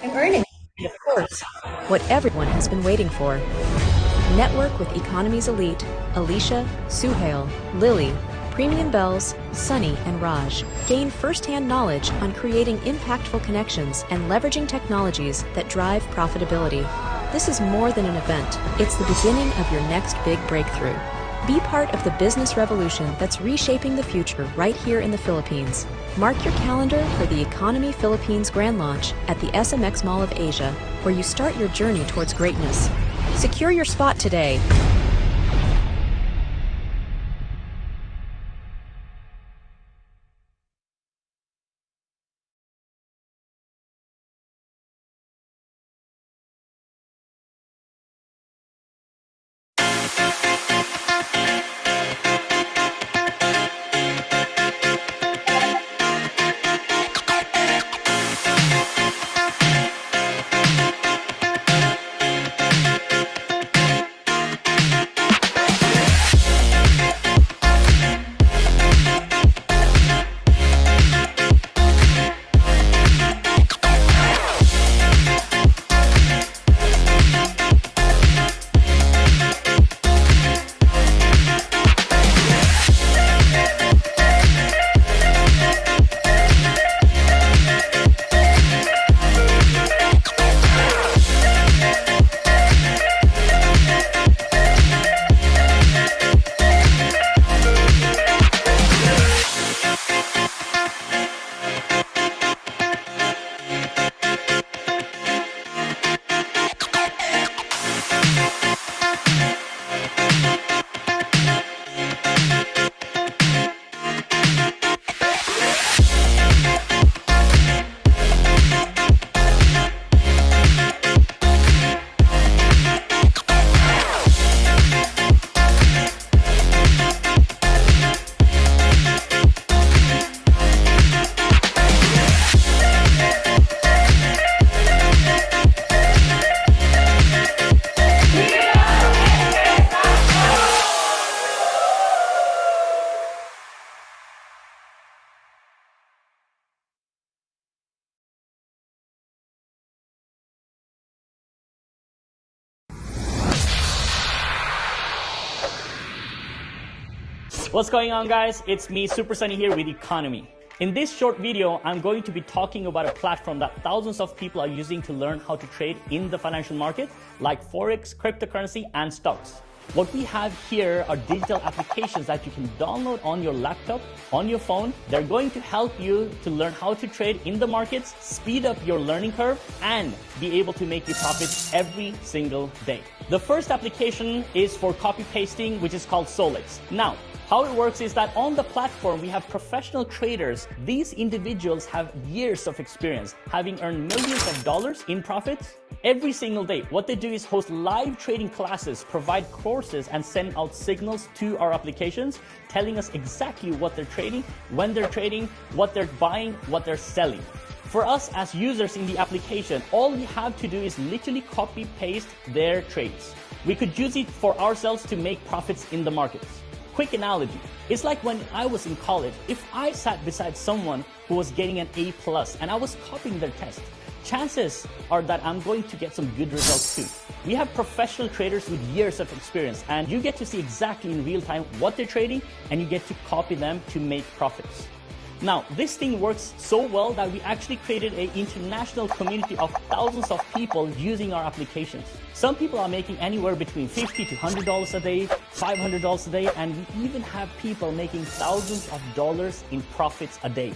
I'm earning, of course. What everyone has been waiting for. Network with Economy's elite, Alicia, Suhail, Lily, Premium Bells, Sunny, and Raj. Gain first-hand knowledge on creating impactful connections and leveraging technologies that drive profitability. This is more than an event. It's the beginning of your next big breakthrough. Be part of the business revolution that's reshaping the future right here in the Philippines. Mark your calendar for the Economy Philippines Grand Launch at the SMX Mall of Asia, where you start your journey towards greatness. Secure your spot today. What's going on, guys? It's me, Super Sunny, here with Economy. In this short video, I'm going to be talking about a platform that thousands of people are using to learn how to trade in the financial market, like Forex, cryptocurrency, and stocks. What we have here are digital applications that you can download on your laptop, on your phone. They're going to help you to learn how to trade in the markets, speed up your learning curve, and be able to make you profits every single day. The first application is for copy pasting, which is called Solix. Now, how it works is that on the platform, we have professional traders. These individuals have years of experience, having earned millions of dollars in profits every single day. What they do is host live trading classes, provide courses, and send out signals to our applications, telling us exactly what they're trading, when they're trading, what they're buying, what they're selling. For us as users in the application, all we have to do is literally copy paste their trades. We could use it for ourselves to make profits in the markets. Quick analogy, it's like when I was in college. If I sat beside someone who was getting an A+ and I was copying their test, chances are that I'm going to get some good results too. We have professional traders with years of experience, and you get to see exactly in real time what they're trading, and you get to copy them to make profits. Now, this thing works so well that we actually created an international community of thousands of people using our applications. Some people are making anywhere between $50 to $100 a day, $500 a day, and we even have people making thousands of dollars in profits a day.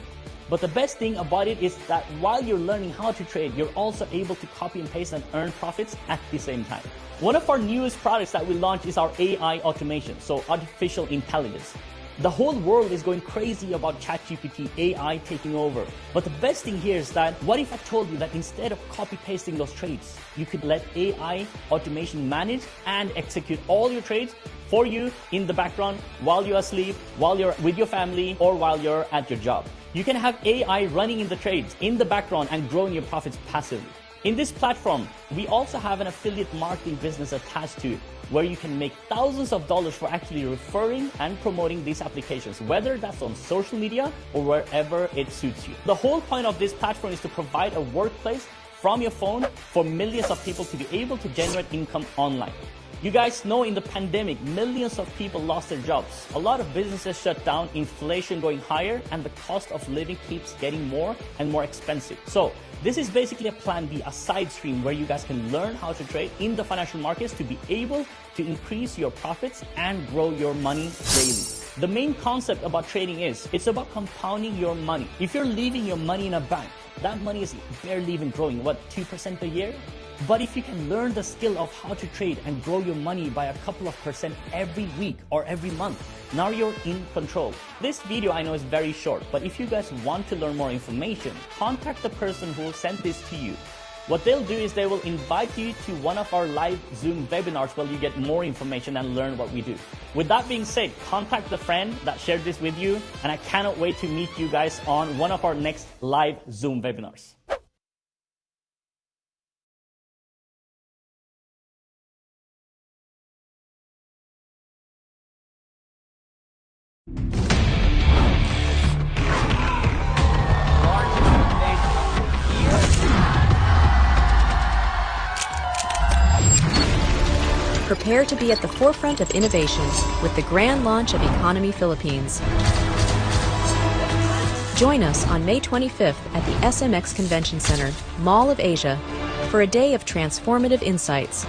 But the best thing about it is that while you're learning how to trade, you're also able to copy and paste and earn profits at the same time. One of our newest products that we launched is our AI automation, so artificial intelligence. The whole world is going crazy about ChatGPT, AI taking over. But the best thing here is that, what if I told you that instead of copy pasting those trades, you could let AI automation manage and execute all your trades for you in the background while you're asleep, while you're with your family, or while you're at your job. You can have AI running in the trades in the background and growing your profits passively. In this platform, we also have an affiliate marketing business attached to it, where you can make thousands of dollars for actually referring and promoting these applications, whether that's on social media or wherever it suits you. The whole point of this platform is to provide a workplace from your phone for millions of people to be able to generate income online. You guys know in the pandemic, millions of people lost their jobs. A lot of businesses shut down, inflation going higher, and the cost of living keeps getting more and more expensive. So this is basically a plan B, a side stream where you guys can learn how to trade in the financial markets to be able to increase your profits and grow your money daily. The main concept about trading is it's about compounding your money. If you're leaving your money in a bank, that money is barely even growing, what, 2% a year? But if you can learn the skill of how to trade and grow your money by a couple of percent every week or every month, now you're in control. This video I know is very short, but if you guys want to learn more information, contact the person who sent this to you. What they'll do is they will invite you to one of our live Zoom webinars where you get more information and learn what we do. With that being said, contact the friend that shared this with you, and I cannot wait to meet you guys on one of our next live Zoom webinars. Prepare to be at the forefront of innovation with the grand launch of Economy Philippines. Join us on May 25th at the SMX Convention Center, Mall of Asia, for a day of transformative insights.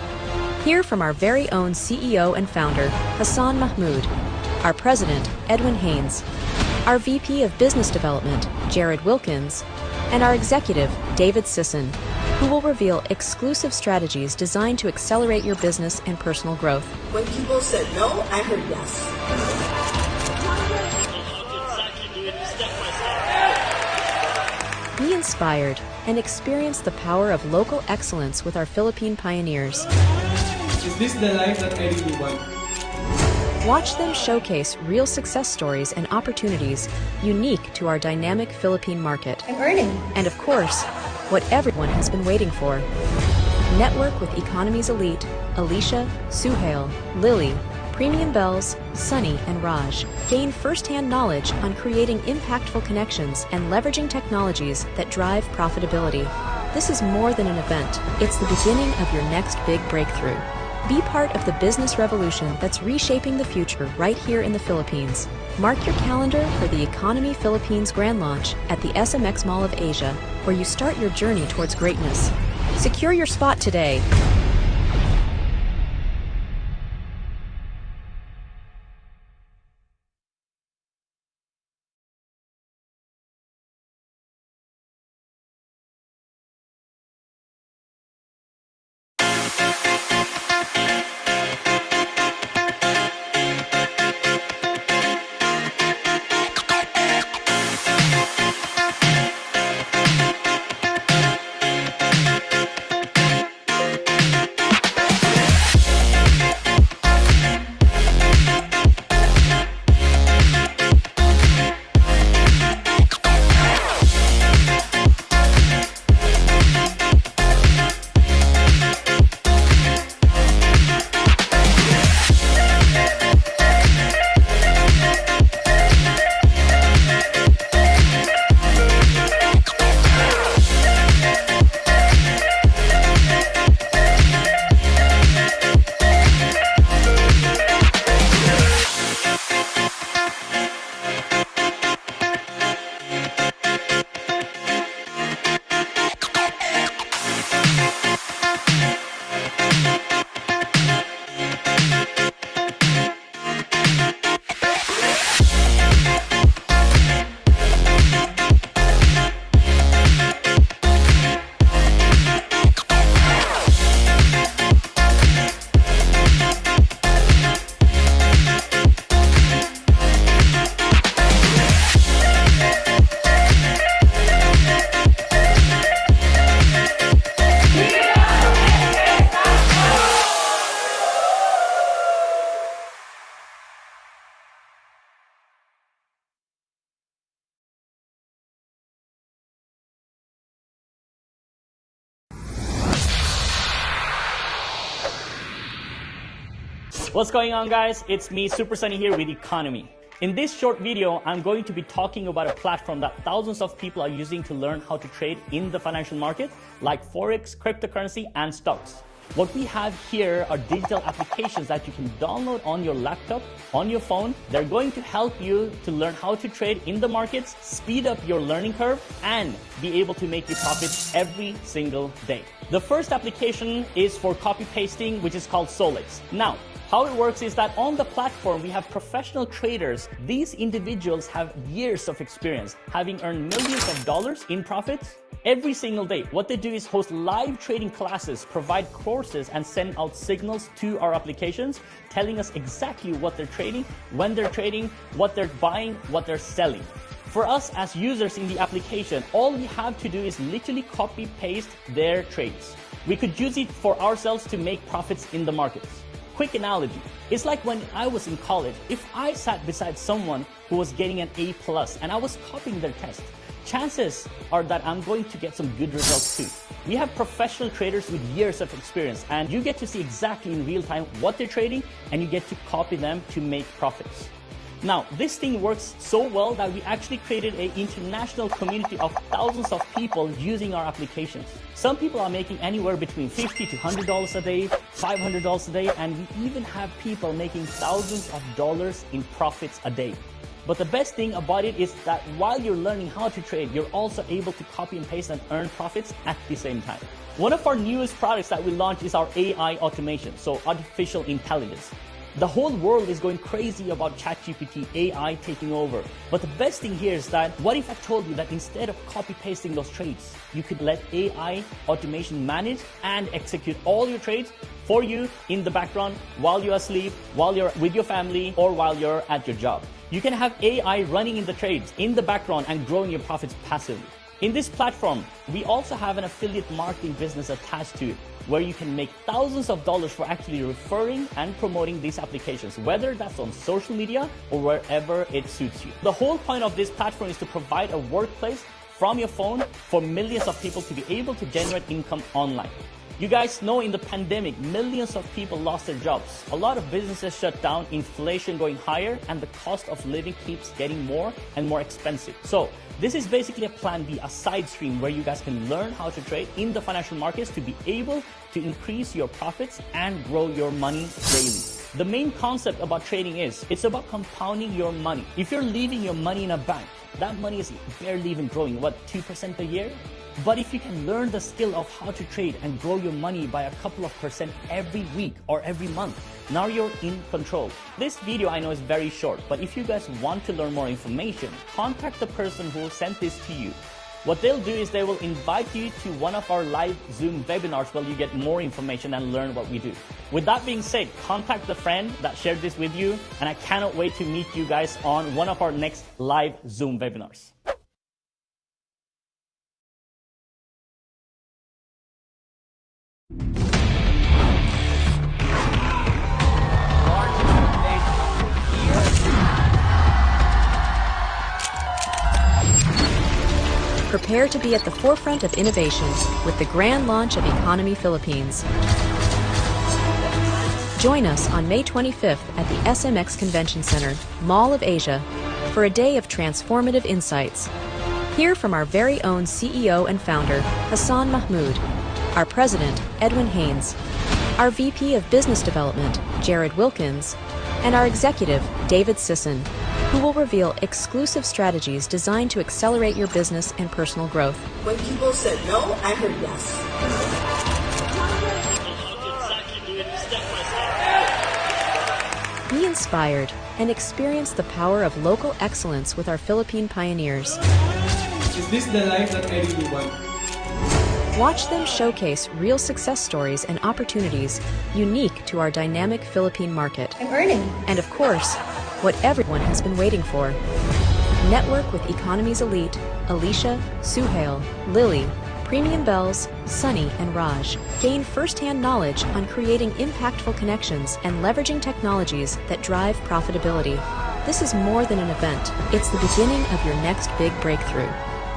Hear from our very own CEO and founder, Hassan Mahmoud, our president, Edwin Haynes, our VP of Business Development, Jared Wilkins, and our executive, David Sisson, who will reveal exclusive strategies designed to accelerate your business and personal growth. When people said no, I heard yes. Be inspired and experience the power of local excellence with our Philippine pioneers. Is this the life that I really want? Watch them showcase real success stories and opportunities unique to our dynamic Philippine market. I'm earning. And of course, what everyone has been waiting for. Network with Economy's elite, Alicia, Suhail, Lily, Premium Bells, Sunny, and Raj. Gain first-hand knowledge on creating impactful connections and leveraging technologies that drive profitability. This is more than an event. It's the beginning of your next big breakthrough. Be part of the business revolution that's reshaping the future right here in the Philippines. Mark your calendar for the Economy Philippines Grand Launch at the SMX Mall of Asia, where you start your journey towards greatness. Secure your spot today. What's going on, guys? It's me, Super Sunny here with Economy. In this short video, I'm going to be talking about a platform that thousands of people are using to learn how to trade in the financial market, like Forex, cryptocurrency, and stocks. What we have here are digital applications that you can download on your laptop, on your phone. They're going to help you to learn how to trade in the markets, speed up your learning curve, and be able to make you profits every single day. The first application is for copy pasting, which is called Solix. Now, how it works is that on the platform, we have professional traders. These individuals have years of experience, having earned millions of dollars in profits every single day. What they do is host live trading classes, provide courses, and send out signals to our applications, telling us exactly what they're trading, when they're trading, what they're buying, what they're selling. For us as users in the application, all we have to do is literally copy paste their trades. We could use it for ourselves to make profits in the markets. Quick analogy, it's like when I was in college. If I sat beside someone who was getting an A+ and I was copying their test, chances are that I'm going to get some good results too. We have professional traders with years of experience, and you get to see exactly in real time what they're trading, and you get to copy them to make profits. Now, this thing works so well that we actually created an international community of thousands of people using our applications. Some people are making anywhere between $50 to $100 a day, $500 a day, and we even have people making thousands of dollars in profits a day. But the best thing about it is that while you're learning how to trade, you're also able to copy and paste and earn profits at the same time. One of our newest products that we launched is our AI automation, so artificial intelligence. The whole world is going crazy about ChatGPT, AI taking over. But the best thing here is that, what if I told you that instead of copy-pasting those trades, you could let AI automation manage and execute all your trades for you in the background while you're asleep, while you're with your family, or while you're at your job. You can have AI running in the trades in the background and growing your profits passively. In this platform, we also have an affiliate marketing business attached to it, where you can make thousands of dollars for actually referring and promoting these applications, whether that's on social media or wherever it suits you. The whole point of this platform is to provide a workplace from your phone for millions of people to be able to generate income online. You guys know in the pandemic, millions of people lost their jobs. A lot of businesses shut down, inflation going higher, and the cost of living keeps getting more and more expensive. So this is basically a plan B, a side stream where you guys can learn how to trade in the financial markets to be able to increase your profits and grow your money daily. The main concept about trading is, it's about compounding your money. If you're leaving your money in a bank, that money is barely even growing, 2% a year? But if you can learn the skill of how to trade and grow your money by a couple of percent every week or every month, now you're in control. This video I know is very short, but if you guys want to learn more information, contact the person who sent this to you. What they'll do is they will invite you to one of our live Zoom webinars where you get more information and learn what we do. With that being said, contact the friend that shared this with you, and I cannot wait to meet you guys on one of our next live Zoom webinars. Prepare to be at the forefront of innovation with the grand launch of Economy Philippines. Join us on May 25th at the SMX Convention Center, Mall of Asia, for a day of transformative insights. Hear from our very own CEO and founder, Hassan Mahmoud, our president, Edwin Haynes, our VP of Business Development, Jared Wilkins, and our executive, David Sisson, who will reveal exclusive strategies designed to accelerate your business and personal growth. When people said no, I heard yes. Be inspired and experience the power of local excellence with our Philippine pioneers. Is this the life that I really want? Watch them showcase real success stories and opportunities unique to our dynamic Philippine market. I'm earning. And of course, what everyone has been waiting for. Network with Economy's elite, Alicia, Suhail, Lily, Premium Bells, Sunny, and Raj. Gain first-hand knowledge on creating impactful connections and leveraging technologies that drive profitability. This is more than an event. It's the beginning of your next big breakthrough.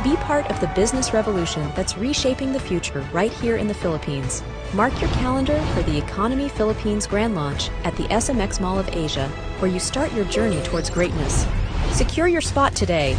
Be part of the business revolution that's reshaping the future right here in the Philippines. Mark your calendar for the Economy Philippines Grand Launch at the SMX Mall of Asia, where you start your journey towards greatness. Secure your spot today.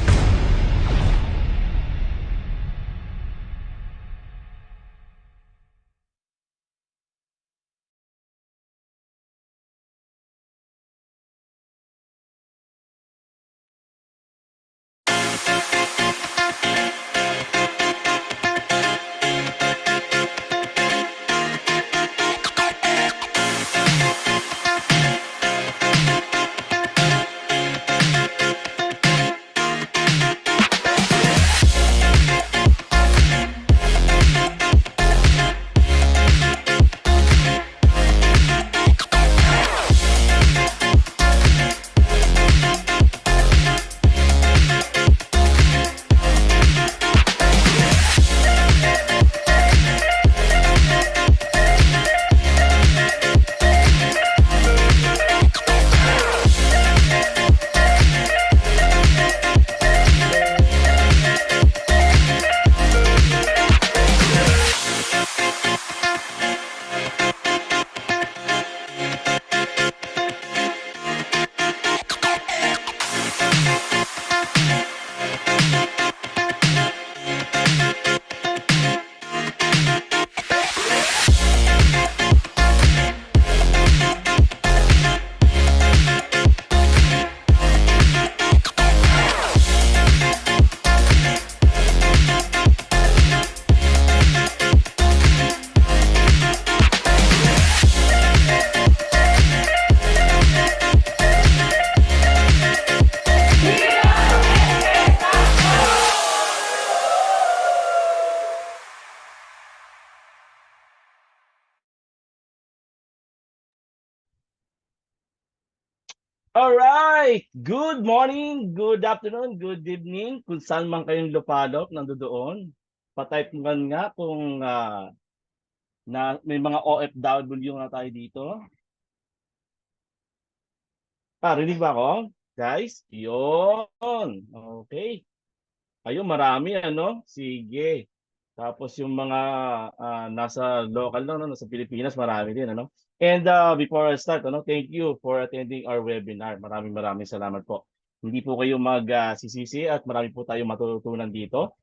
Alright! Good morning, good afternoon, good evening. Kung saan man kayong lupalop, nandoon. Patype man nga kung na may mga OFW na tayo dito. Rinig ba ako? Guys? Yun. Okay. Ayun, marami ano? Sige. Tapos yung mga nasa local lang, no? Nasa Pilipinas, marami din. Ano? And before I start, thank you for attending our webinar. Maraming salamat po. Hindi po kayo magsisisi at marami po tayong matutunan dito.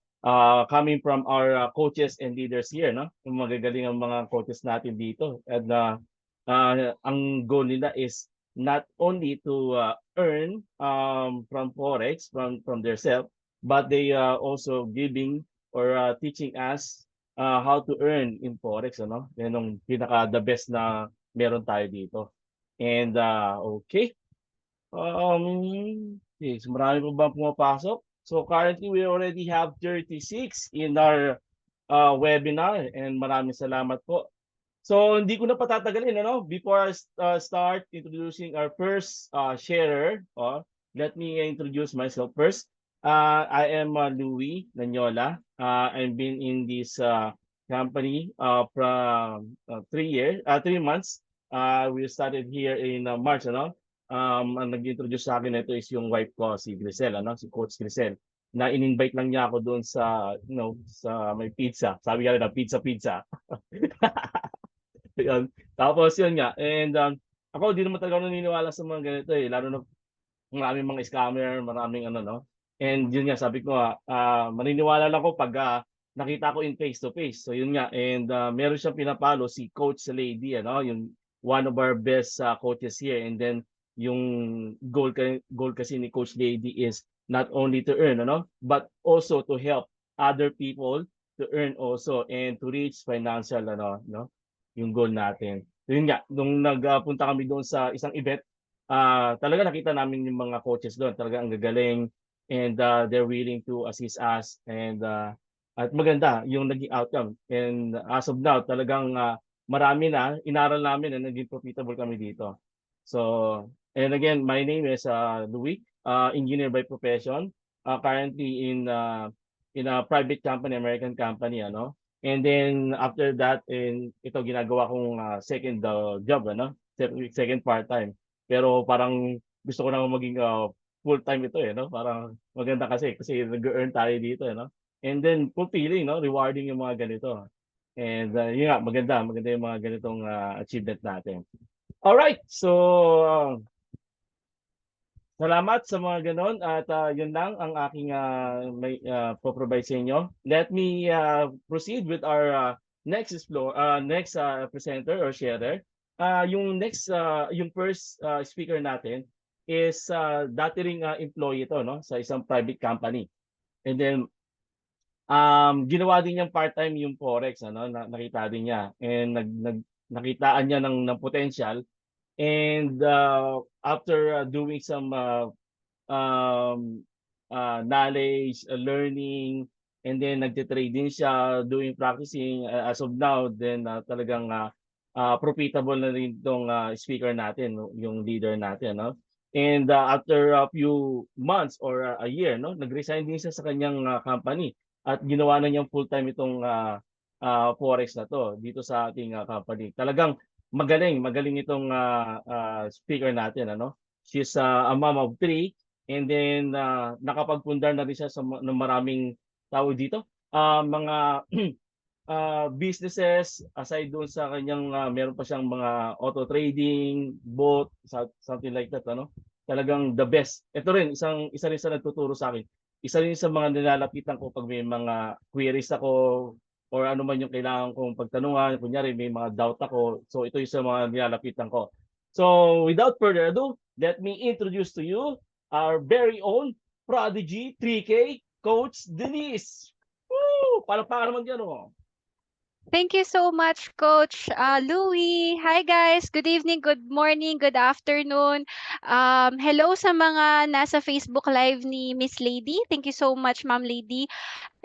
Coming from our coaches and leaders here, no? Yung magagaling ang mga coaches natin dito. And ang goal nila is not only to earn from Forex, from their self, but they also giving or teaching us how to earn in Forex, ano? Yan ang pinaka the best na meron tayo dito. And okay. Okay, so marami po ba pumapasok? So currently we already have 36 in our webinar and maraming salamat po. So hindi ko na patatagalin, ano? Before I start introducing our first sharer, let me introduce myself first. I am Louis Nanyola. I've been in this company from 3 months. We started here in March, ano? Ang nag-introduce sa akin ito is yung wife ko, si Grisel, ano? Si Coach Grisel. Na in-invite lang niya ako doon sa, sa may pizza. Sabi nga na, pizza. Yun. Tapos yun nga. And ako, di naman talaga naniniwala sa mga ganito eh. Lalo na maraming mga scammer, maraming ano, no? And yun nga, sabi ko, maniniwala lang ako pag nakita ko in face-to-face. So yun nga, and meron siyang pinapalo si Coach Lady, ano? Yung one of our best coaches here. And then, yung goal kasi ni Coach Lady is not only to earn, ano? But also to help other people to earn also and to reach financial, ano, no? Yung goal natin. Yun nga, nung nagpunta kami doon sa isang event, talaga nakita namin yung mga coaches doon. Talaga ang gagaling and they're willing to assist us and at maganda yung naging outcome. And as of now, talagang marami na, inaral namin na naging profitable kami dito. So, and again, my name is Louis, engineer by profession, currently in a private company, American company, ano. And then after that, ito ginagawa kong second job, ano, second part-time. Pero parang gusto ko na maging full-time ito, no? Parang maganda kasi nag-earn tayo dito, no? And then fulfilling, no? Rewarding yung mga ganito. And yun nga, maganda yung mga ganitong achievement natin. Alright, so salamat sa mga ganon at yun lang ang aking may po-provide sa inyo. Let me proceed with our next presenter or sharer. Yung first speaker natin is dati ring employee ito, no, sa isang private company. And then ginawa din niyang part-time yung forex, ano, nakita din niya, and nakitaan niya ng potential. And after doing some knowledge, learning, and then nagtitrade din siya, doing practicing as of now, then talagang profitable na rin itong speaker natin, no? Yung leader natin, no? And after a few months or a year, no, nag-resign din siya sa kanyang company at ginawa na niyang full-time itong forex na to dito sa ating company. Talagang magaling itong speaker natin, ano? She's a mom of 3, and then nakapagpundar na rin siya ng maraming tao dito. Mga businesses aside doon sa kanyang meron pa siyang mga auto trading, boat, something like that, ano? Talagang the best. Ito rin isa rin sa nagtuturo sa akin. Isa rin sa mga nilalapitan ko pag may mga queries ako or ano man yung kailangan kong pagtanungan, kunyari may mga doubt ako. So ito yung sa mga nilalapitan ko. So without further ado, let me introduce to you our very own prodigy 3K Coach Denise. Woo! Palakpakan naman dyan, oh. Thank you so much, Coach Louie. Hi guys, good evening, good morning, good afternoon. Hello sa mga nasa Facebook Live ni Miss Lady. Thank you so much, Ma'am Lady.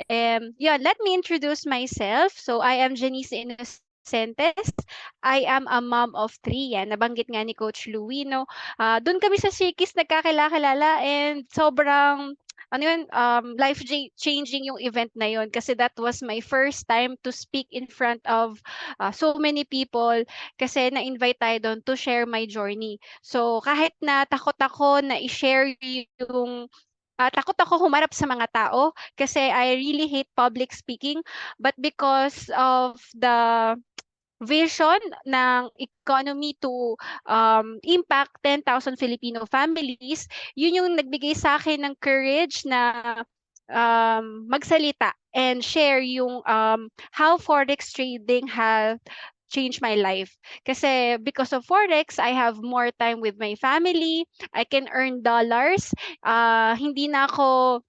Yeah, let me introduce myself. So I am Janice Innocentes. I am a mom of 3. Yan, nabanggit nga ni Coach Louie, no? Doon kami sa Shikis nagkakilala and sobrang life-changing yung event na yun kasi that was my first time to speak in front of so many people kasi na-invite tayo doon to share my journey. So kahit na takot ako na i-share yung takot ako humarap sa mga tao kasi I really hate public speaking, but because of the vision ng economy to impact 10,000 Filipino families, yun yung nagbigay sa akin ng courage na magsalita and share yung how forex trading has changed my life. Kasi because of forex, I have more time with my family. I can earn dollars. Hindi na ako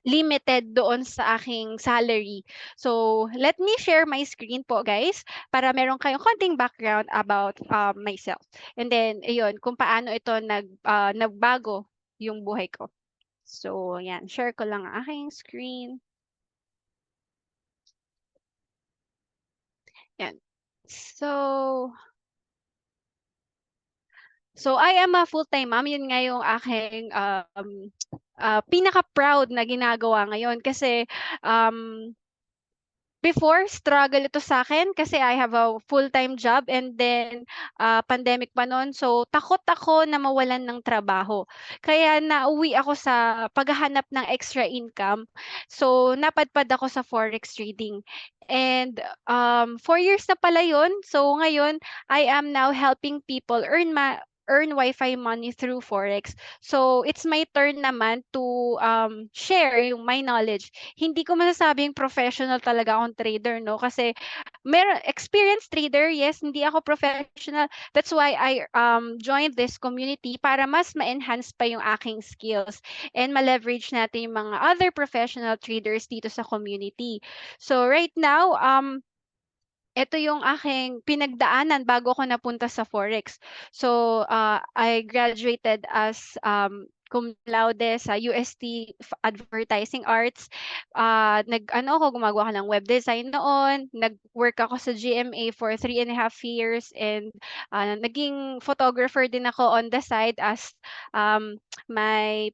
limited doon sa aking salary. So, let me share my screen po, guys, para meron kayong konting background about myself. And then, ayun, kung paano ito nagbago yung buhay ko. So, yan, share ko lang ang aking screen. Yan. So I am a full-time mom. Yun nga yung aking pinaka-proud na ginagawa ngayon kasi before, struggle ito sa akin kasi I have a full-time job and then pandemic pa noon. So, takot ako na mawalan ng trabaho. Kaya nauwi ako sa paghahanap ng extra income. So, napadpad ako sa forex trading. And 4 years na pala yun. So, ngayon, I am now helping people earn Wi-Fi money through forex. So, it's my turn naman to share yung my knowledge. Hindi ko masasabing professional talaga akong trader, no? Kasi experienced trader, yes, hindi ako professional. That's why I joined this community para mas ma-enhance pa yung aking skills and ma-leverage natin yung mga other professional traders dito sa community. So, right now, ito yung aking pinagdaanan bago ako napunta sa forex. So, I graduated as cum laude sa UST Advertising Arts. Gumagawa ako ng web design noon. Nag-work ako sa GMA for 3.5 years and naging photographer din ako on the side as my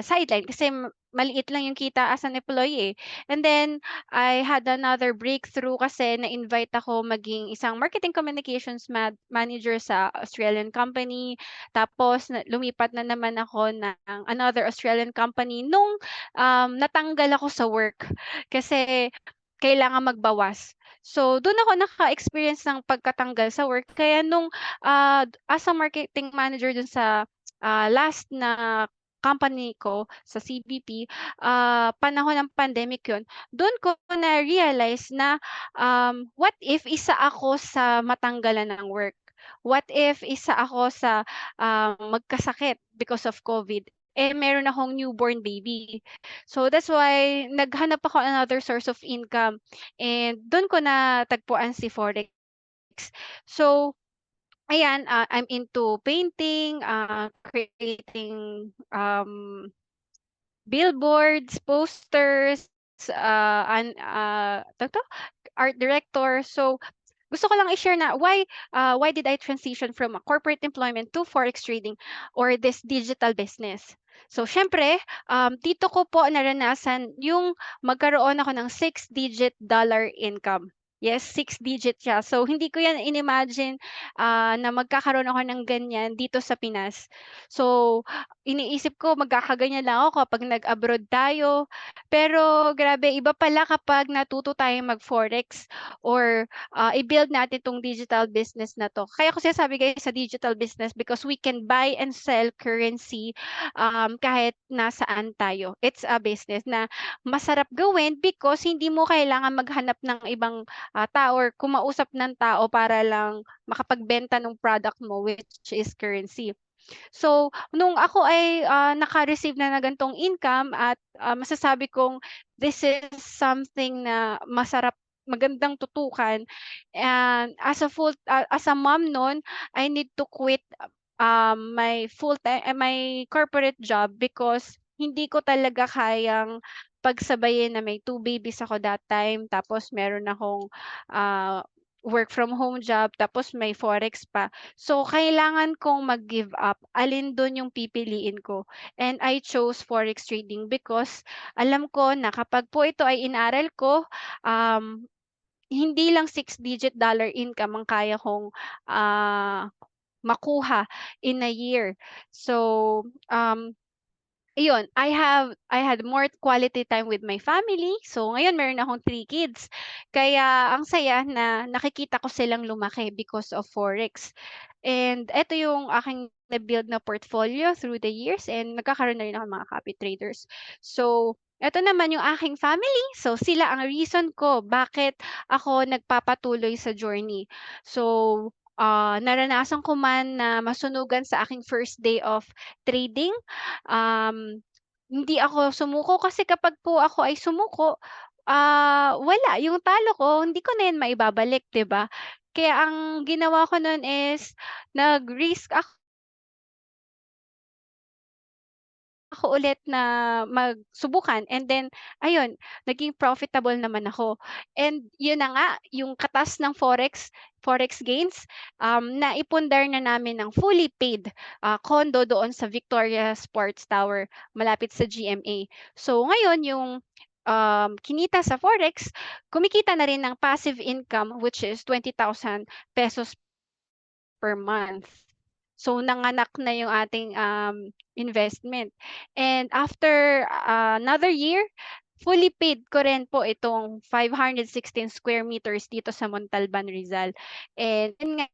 sideline kasi maliit lang yung kita as an employee, eh. And then I had another breakthrough kasi na-invite ako maging isang marketing communications manager sa Australian company. Tapos lumipat na naman ako ng another Australian company nung, natanggal ako sa work kasi kailangan magbawas. So dun ako naka-experience ng pagkatanggal sa work kaya nung, as a marketing manager dun sa, last na company ko sa CBP, panahon ng pandemic yun, dun ko na-realize na, what if isa ako sa matanggalan ng work? What if isa ako sa, magkasakit because of COVID, eh, meron akong newborn baby. So that's why naghanap ako another source of income and dun ko natagpuan si forex. So ayan, I'm into painting, creating, billboards, posters, tawag 'to, art director. So, gusto ko lang i-share na why did I transition from a corporate employment to forex trading or this digital business? So, siyempre, dito ko po naranasan yung magkaroon ako ng six-digit dollar income. Yes, six-digit siya. So, hindi ko yan inimagine, na magkakaroon ako ng ganyan dito sa Pinas. So, iniisip ko magkakaganyan lang ako kapag nag-abroad tayo. Pero grabe, iba pala kapag natuto tayong mag-forex or i-build natin 'tong digital business na 'to. Kaya ko sinasabi guys sa digital business because we can buy and sell currency, kahit nasaan tayo. It's a business na masarap gawin because hindi mo kailangan maghanap ng ibang, tao or kumausap ng tao para lang makapagbenta ng product mo which is currency. So, nung ako ay, naka-receive na ng ganitong income at, masasabi kong this is something na magandang tutukan and as a mom nun, I need to quit, my corporate job because hindi ko talaga kayang pagsabayin na may two babies ako that time tapos meron akong, work from home job tapos may forex pa. So, kailangan kong mag-give up. Alin dun yung pipiliin ko? And I chose forex trading because alam ko na kapag po ito ay inaral ko, hindi lang six-digit dollar income ang kaya kong, makuha in a year. So, iyon, I had more quality time with my family. So ngayon meron akong three kids. Kaya ang saya na nakikita ko silang lumaki because of forex. And eto yung aking na-build na portfolio through the years and nagkakaroon na rin ako ng mga copy traders. So eto naman yung aking family. So sila ang reason ko bakit ako nagpapatuloy sa journey. So, naranasan ko man na masunugan sa aking first day of trading. Hindi ako sumuko kasi kapag po ako ay sumuko, wala yung talo ko hindi ko na yan maibabalik, 'di ba? Kaya ang ginawa ko nun is nag-risk ako ulit na magsubukan and then ayun, naging profitable naman ako. And yun na nga, yung katas ng forex gains, naipundar na namin ng fully paid, condo doon sa Victoria Sports Tower malapit sa GMA. So ngayon yung, kinita sa forex, kumikita na rin ng passive income which is 20,000 pesos per month. So nanganak na yung ating, investment. And after, another year, fully paid ko rin po itong 516 square meters dito sa Montalban, Rizal. And yun nga,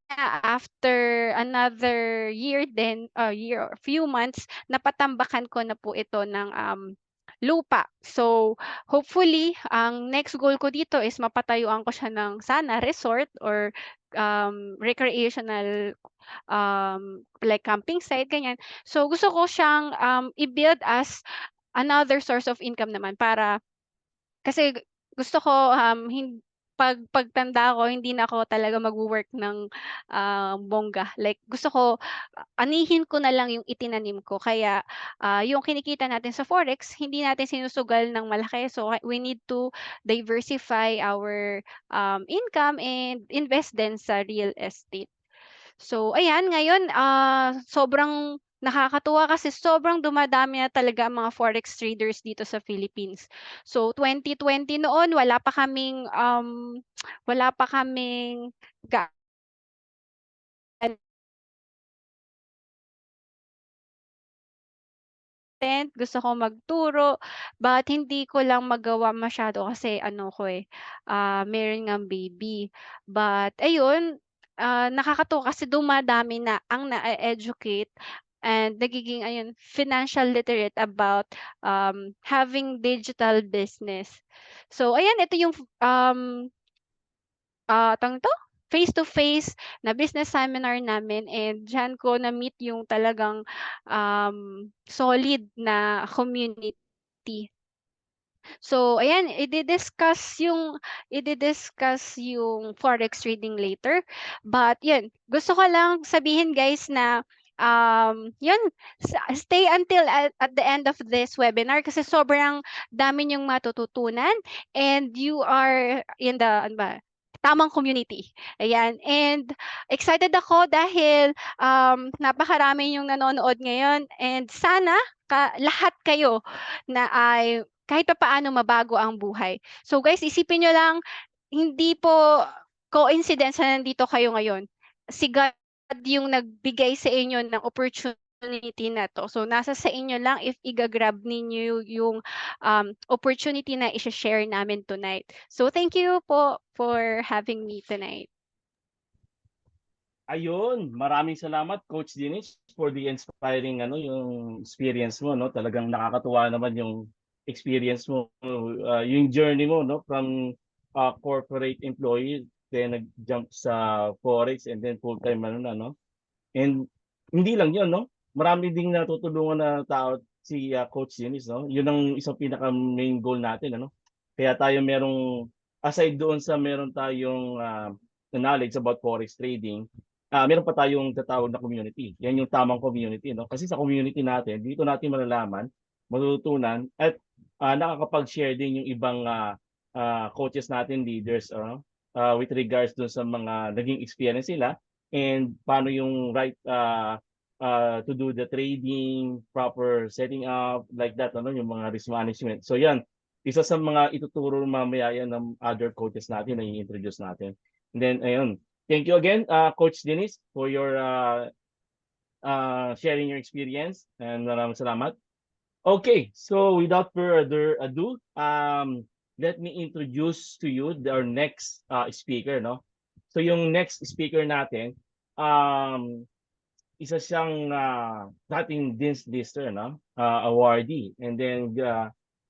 after another year din, year or few months, napatambakan ko na po ito ng, lupa. So, hopefully, ang next goal ko dito is mapatayuan ko siya ng sana resort or, recreational, like camping site, ganyan. So, gusto ko siyang, i-build as another source of income naman para kasi gusto ko, pagtanda ko hindi na ako talaga magwo-work ng, bongga. Like gusto ko, anihin ko na lang yung itinanim ko kaya, yung kinikita natin sa forex hindi natin sinusugal ng malaki. So, we need to diversify our, income and invest din sa real estate. So ayan, ngayon, sobrang nakakatuwa kasi sobrang dumadami na talaga ang mga forex traders dito sa Philippines. So 2020 noon wala pa kaming ga gusto ko magturo, but hindi ko lang magawa masyado kasi ano ko, meron ngang baby. But ayun, nakakatuwa kasi dumadami na ang na-e-educate and nagiging ayun, financial literate about, having digital business. So ayan, ito yung, tawag nito, face to face na business seminar namin and diyan ko na-meet yung talagang, solid na community. So ayan, i-di-discuss yung forex trading later. But 'yun, gusto ko lang sabihin guys na, 'yun, stay until at the end of this webinar kasi sobrang dami niyong matututunan and you are in the ano ba, tamang community. Ayan, and excited ako dahil, napakarami yung nanonood ngayon and sana lahat kayo na ay kahit papaano mabago ang buhay. So guys, isipin niyo lang, hindi po coincidence na nandito kayo ngayon. Si God yung nagbigay sa inyo ng opportunity na 'to. So nasa sa inyo lang if iga-grab ninyo yung, opportunity na ishe-share namin tonight. So thank you po for having me tonight. Ayun, maraming salamat Coach Dinis for the inspiring yung experience mo, no? Talagang nakakatuwa naman yung experience mo, yung journey mo, no, from corporate employee then nag-jump sa forex and then full-time no? And hindi lang 'yun, no? Marami ding natutulungan na tao si Coach Dinis, no? 'Yun ang isang pinaka main goal natin, ano? Kaya tayo merong aside doon sa meron tayong knowledge about forex trading, meron pa tayong tatawag na community. Yan yung tamang community, no? Kasi sa community natin, dito natin malalaman, matututunan, at nakakapag-share din yung ibang coaches natin, leaders, with regards dun sa mga naging experience nila and paano yung right to do the trading, proper setting up, like that, yung mga risk management. So yan, isa sa mga ituturo mamaya yan ng other coaches natin na i-introduce natin. And then, ayun, thank you again, Coach Dennis, for your sharing your experience. And maraming salamat. Okay, so without further ado, let me introduce to you our next speaker, no? So yung next speaker natin, isa siyang dating Dean's Lister, no? Awardee, and then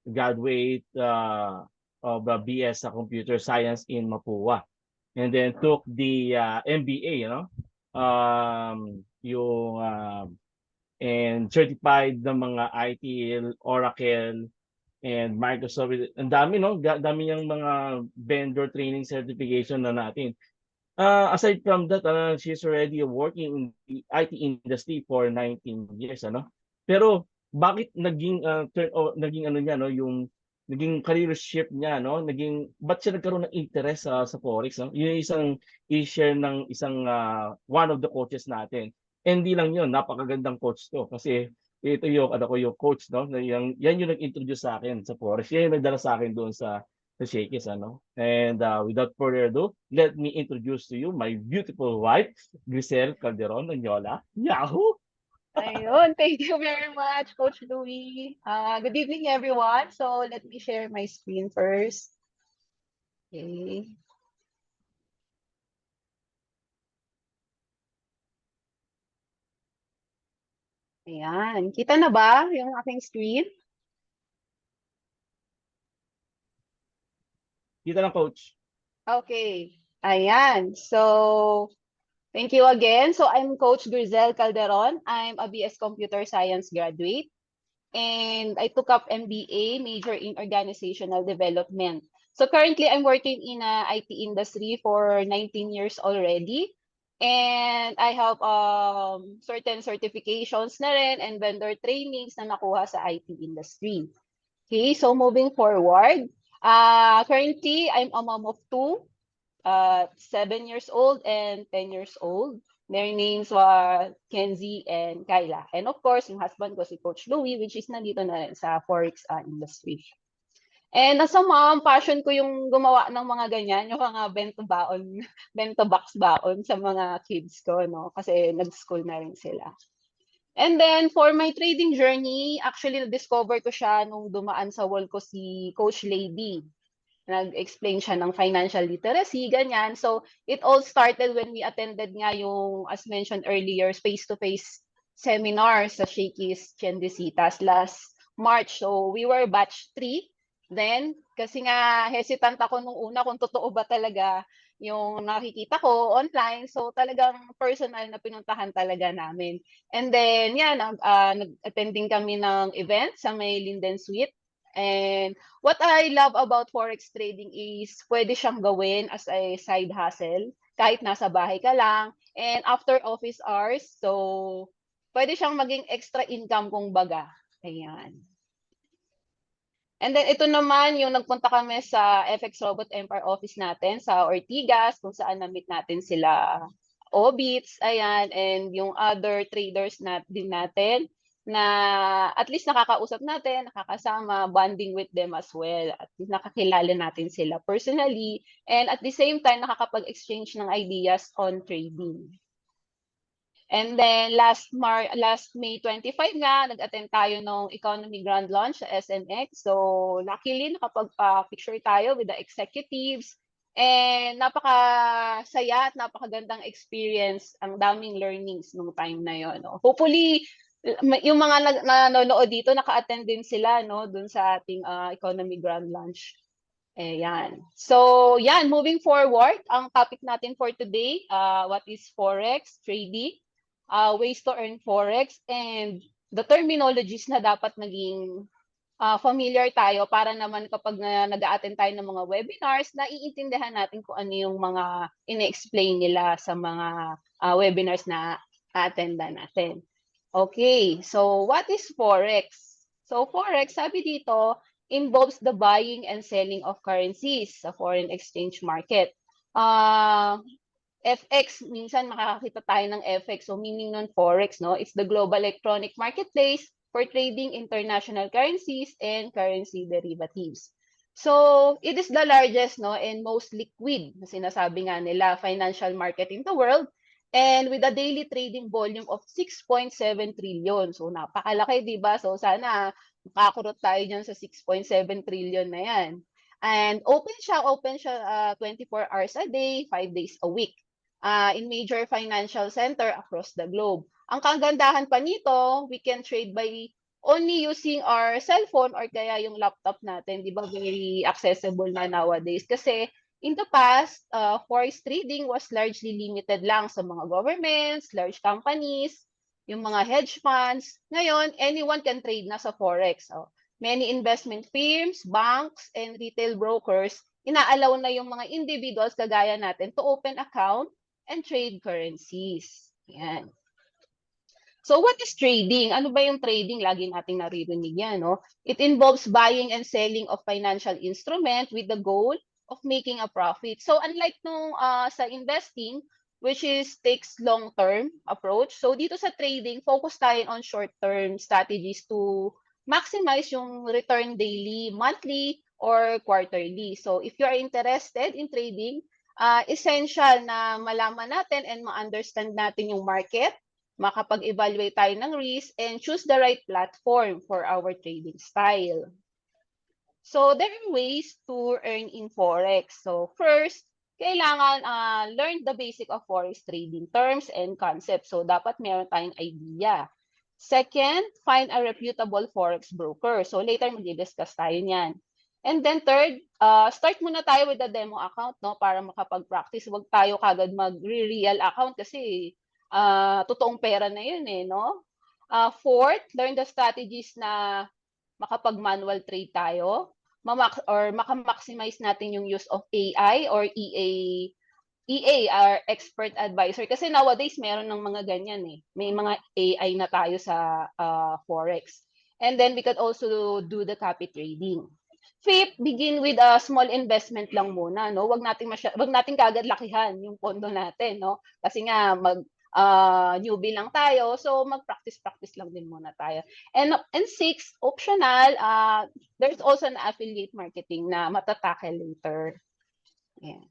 graduate of BS sa Computer Science in Mapua. And then took the MBA, and certified ng mga IT, Oracle, and Microsoft. Ang dami, no? Dami niyang mga vendor training certification na natin. Aside from that, she's already working in the IT industry for 19 years, ano? Pero bakit naging naging ano niya, no, yung naging career shift niya, no? Ba't siya nagkaroon ng interest sa forex, no? Yun yung isang i-share ng isang one of the coaches natin. And hindi lang yun, napakagandang coach to kasi ito yung yung coach, no? Yan yung nag-introduce sa akin sa forex. Yan yung nagdala sa akin doon sa Shakey's, ano? And without further ado, let me introduce to you my beautiful wife, Grisel Calderon Anyola. Yahoo! Ayun, thank you very much, Coach Louie. Good evening, everyone. So let me share my screen first. Okay. Ayan, kita na ba yung aking screen? Kita lang, Coach. Okay, ayan. So, thank you again. So, I'm Coach Grisel Calderon. I'm a BS Computer Science graduate. And I took up MBA, major in organizational development. So currently, I'm working in a IT industry for 19 years already. And I have certain certifications na rin and vendor trainings na nakuha sa IT industry. Okay, so moving forward, currently, I'm a mom of two, 7 years old and 10 years old. Their names were Kenzie and Kyla. And of course, yung husband ko si Coach Louie, which is nandito na rin sa Forex industry. And as a mom, passion ko yung gumawa ng mga ganyan, yung mga bento baon, bento box baon sa mga kids ko, no? Kasi nag-school na rin sila. And then for my trading journey, actually na-discover ko siya nung dumaan sa wall ko si Coach Lady. Nag-explain siya ng financial literacy, ganyan. So it all started when we attended nga yung, as mentioned earlier, face-to-face seminar sa Shakey's Tiendesitas last March. So we were batch 3 then, kasi nga hesitant ako nung una kung totoo ba talaga yung nakikita ko online. So talagang personal na pinuntahan talaga namin. And then, yeah, nag-attending kami ng event sa may Linden Suite. And what I love about Forex trading is pwede siyang gawin as a side hustle kahit nasa bahay ka lang. And after office hours, so pwede siyang maging extra income kung baga. Ayan. And then ito naman yung nagpunta kami sa FX Robot Empire office natin sa Ortigas kung saan na-meet natin sila Obits, ayan, and yung other traders din natin na at least nakakausap natin, nakakasama, bonding with them as well. At least nakakilala natin sila personally and at the same time nakakapag-exchange ng ideas on trading. And then last May 25 nga, nag-attend tayo ng Economy Grand Launch sa SMX. So luckily, nakapag-picture tayo with the executives. And napaka-saya at napakagandang experience. Ang daming learnings nung time na yon. No? Hopefully, yung mga nanonood dito, naka-attend din sila no, dun sa ating Economy Grand Launch. Ayan. So, yan, moving forward, ang topic natin for today, what is Forex trading? Ways to earn Forex, and the terminologies na dapat naging familiar tayo para naman kapag nag-a-attend tayo ng mga webinars, naiintindihan natin kung ano yung mga ine-explain nila sa mga webinars na attendan natin. Okay, so what is Forex? So Forex, sabi dito, involves the buying and selling of currencies sa foreign exchange market. FX, minsan makakakita tayo ng FX. So meaning nun Forex, no? It's the global electronic marketplace for trading international currencies and currency derivatives. So it is the largest no and most liquid, na sinasabi nga nila, financial market in the world, and with a daily trading volume of 6.7 trillion. So napakalaki, di ba? So sana makakurot tayo dyan sa 6.7 trillion na yan. And open siya 24 hours a day, 5 days a week. In major financial center across the globe. Ang kagandahan pa nito, we can trade by only using our cell phone or kaya yung laptop natin, di ba, very accessible na nowadays. Kasi in the past, forex trading was largely limited lang sa mga governments, large companies, yung mga hedge funds. Ngayon, anyone can trade na sa forex. Many investment firms, banks, and retail brokers, inaalaw na yung mga individuals kagaya natin to open account and trade currencies. Yan. So what is trading? Ano ba yung trading? Lagi nating naririnig yan, no? It involves buying and selling of financial instrument with the goal of making a profit. So unlike nung sa investing, which is takes long-term approach. So dito sa trading, focus tayo on short-term strategies to maximize yung return daily, monthly, or quarterly. So if you are interested in trading, essential na malaman natin and ma-understand natin yung market, makapag-evaluate tayo ng risk, and choose the right platform for our trading style. So there are ways to earn in Forex. So first, kailangan learn the basic of Forex trading terms and concepts. So dapat meron tayong idea. Second, find a reputable Forex broker. So later mag-discuss tayo niyan. And then third, start muna tayo with the demo account, no, para makapag-practice. Huwag tayo kagad mag-real account kasi totoong pera na yun eh, no? Fourth, learn the strategies na makapag-manual trade tayo, maka-maximize natin yung use of AI or EA, our expert advisor. Kasi nowadays, meron ng mga ganyan eh. May mga AI na tayo sa Forex. And then we could also do the copy trading. Fifth, begin with a small investment lang muna, no? Wag nating kagad lakihan yung pondo natin, no? Kasi nga newbie lang tayo. So mag-practice lang din muna tayo. And 6, optional, there's also an affiliate marketing na matatakel later. Ayan.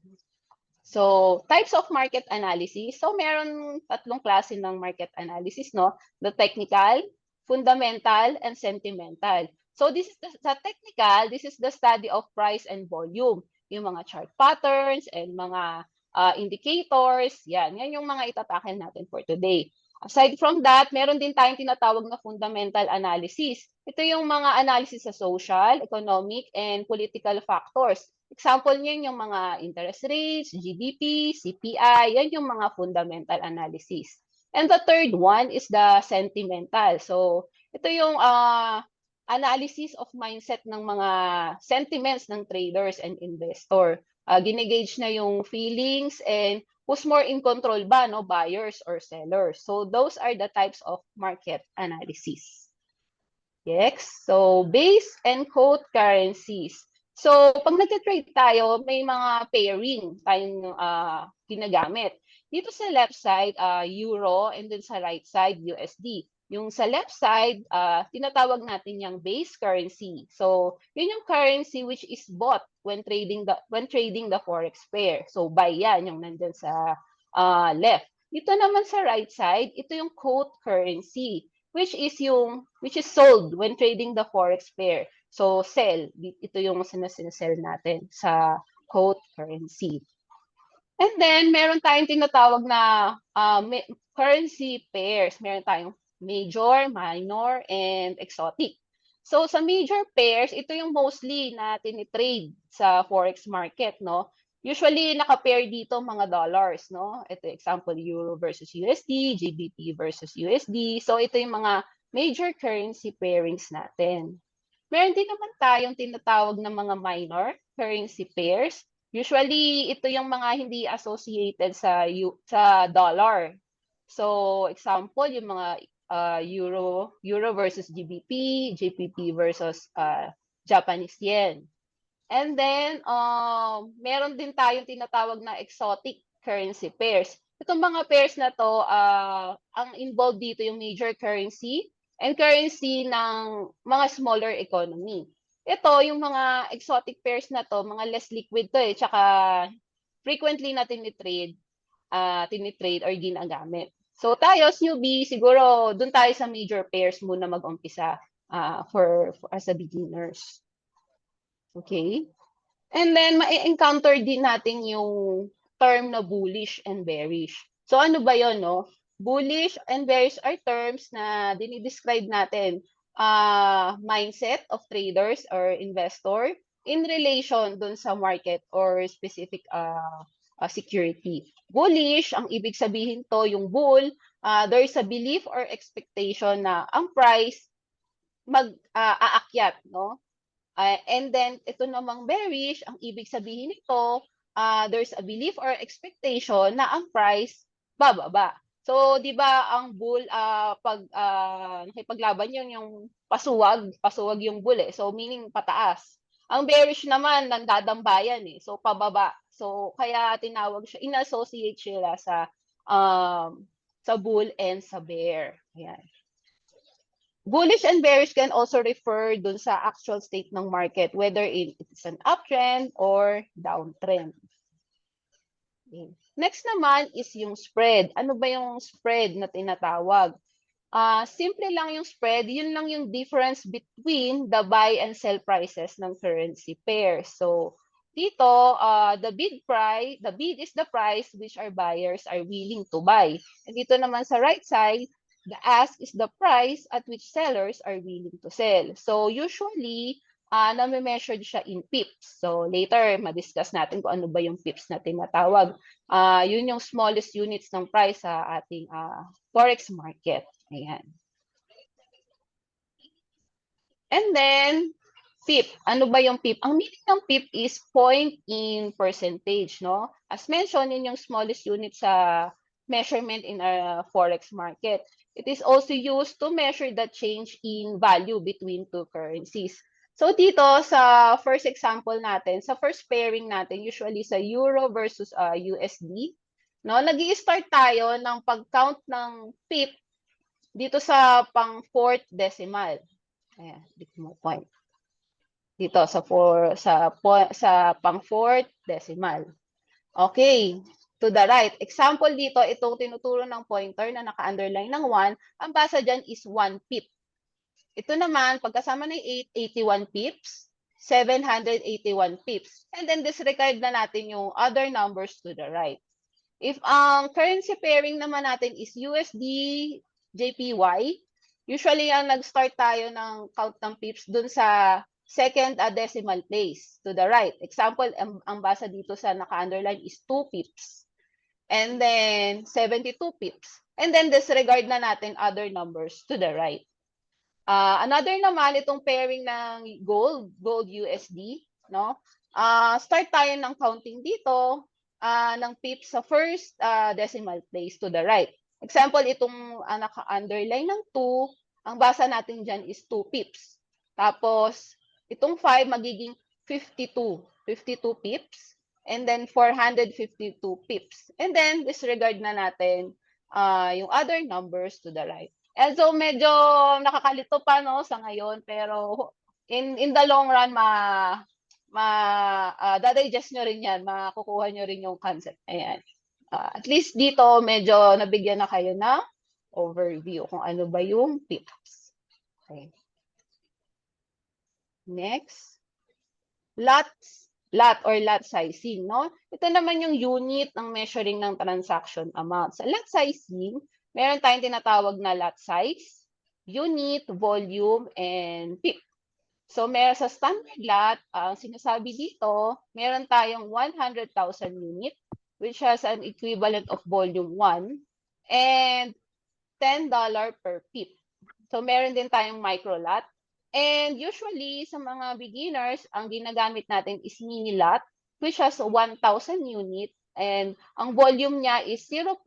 So, types of market analysis. So, meron 3 klase ng market analysis, no? The technical, fundamental, and sentimental. So, this is sa technical, this is the study of price and volume. Yung mga chart patterns and mga indicators. Yan yung mga itatakel natin for today. Aside from that, meron din tayong tinatawag na fundamental analysis. Ito yung mga analysis sa social, economic, and political factors. Example niyan yung mga interest rates, GDP, CPI, yan yung mga fundamental analysis. And the third one is the sentimental. So, ito yung analysis of mindset ng mga sentiments ng traders and investor. Ginigauge na yung feelings and who's more in control ba, no, buyers or sellers. So, those are the types of market analysis. Next, so base and quote currencies. So, pag nag-trade tayo, may mga pairing tayong ginagamit. Dito sa left side, euro, and then sa right side, USD. Yung sa left side, tinatawag natin yung base currency. So, yun yung currency which is bought when trading the forex pair. So, buy yan, yung nandun sa left. Dito naman sa right side, ito yung quote currency, which is sold when trading the forex pair. So, sell. Ito yung sinasell natin sa quote currency. And then, meron tayong tinatawag na currency pairs. Meron tayong major, minor, and exotic. So, sa major pairs, ito yung mostly na tinitrade sa forex market, no? Usually, naka-pair dito mga dollars, no? Ito, example, euro versus USD, GBP versus USD. So, ito yung mga major currency pairings natin. Meron din naman tayong tinatawag na mga minor currency pairs. Usually, ito yung mga hindi associated sa dollar. So, example, yung mga euro versus GBP, GBP versus Japanese yen. And then, meron din tayong tinatawag na exotic currency pairs. Itong mga pairs na to, ang involved dito yung major currency and currency ng mga smaller economy. Ito, yung mga exotic pairs na to, mga less liquid to eh, tsaka frequently na tinitrade or ginagamit. So tayo, newbie, siguro dun tayo sa major pairs muna mag-umpisa for as a beginners. Okay? And then, ma-encounter din natin yung term na bullish and bearish. So ano ba yon, no? Bullish and bearish are terms na dinidescribe natin mindset of traders or investor in relation dun sa market or specific security. Bullish, ang ibig sabihin to, yung bull, there is a belief or expectation na ang price aakyat, no? And then, ito namang bearish, ang ibig sabihin nito, there's a belief or expectation na ang price bababa. So, di ba ang bull, pag nakipaglaban yun, yung pasuwag yung bull eh. So, meaning pataas. Ang bearish naman, nandadambayan eh. So, pababa. So, kaya tinawag siya, in-associate sila sa bull and sa bear. Ayan. Bullish and bearish can also refer dun sa actual state ng market, whether it's an uptrend or downtrend. Okay. Next naman is yung spread. Ano ba yung spread na tinatawag? Simple lang yung spread. Yun lang yung difference between the buy and sell prices ng currency pair. So, dito, the bid is the price which our buyers are willing to buy. And dito naman sa right side, the ask is the price at which sellers are willing to sell. So, usually, nami-measured siya in pips. So, later, ma-discuss natin kung ano ba yung pips na tinatawag. Yun yung smallest units ng price sa ating forex market. Ayan. And then, pip. Ano ba yung pip? Ang meaning ng pip is point in percentage, no? As mentioned, yun yung smallest unit sa measurement in a forex market. It is also used to measure the change in value between two currencies. So dito sa first example natin, sa first pairing natin, usually sa euro versus USD, No, nag-i-start tayo ng pag-count ng pip dito sa pang fourth decimal. Ayan, dito mo point. Dito sa sa pang fourth decimal. Okay, to the right. Example dito, itong tinuturo ng pointer na naka-underline ng 1, ang basa dyan is 1 pip. Ito naman, pagkasama ng 8, 81 pips, 781 pips. And then disregard na natin yung other numbers to the right. If ang currency pairing naman natin is USD, JPY, usually ang nag-start tayo ng count ng pips dun sa second decimal place to the right. Example, ang basa dito sa naka-underline is 2 pips. And then 72 pips. And then disregard na natin other numbers to the right. Another naman, itong pairing ng gold USD, no? Start tayo ng counting dito ng pips sa first decimal place to the right. Example, itong naka-underline ng 2, ang basa natin dyan is 2 pips. Tapos, itong 5 magiging 52 pips. And then 452 pips. And then, disregard na natin yung other numbers to the right. And so medyo nakakalito pa no sa ngayon, pero in the long run dadigest nyo rin yan, makukuha nyo rin yung concept. Ayan. At least dito medyo nabigyan na kayo ng overview kung ano ba yung pips. Okay. Next. Lot sizing, no? Ito naman yung unit ng measuring ng transaction amount. Sa lot sizing, meron tayong tinatawag na lot size, unit, volume, and pip. So, meron sa standard lot, ang sinasabi dito, meron tayong 100,000 unit, which has an equivalent of volume 1, and $10 per pip. So, meron din tayong micro lot. And usually, sa mga beginners, ang ginagamit natin is mini lot, which has 1,000 unit, and ang volume niya is 0.01.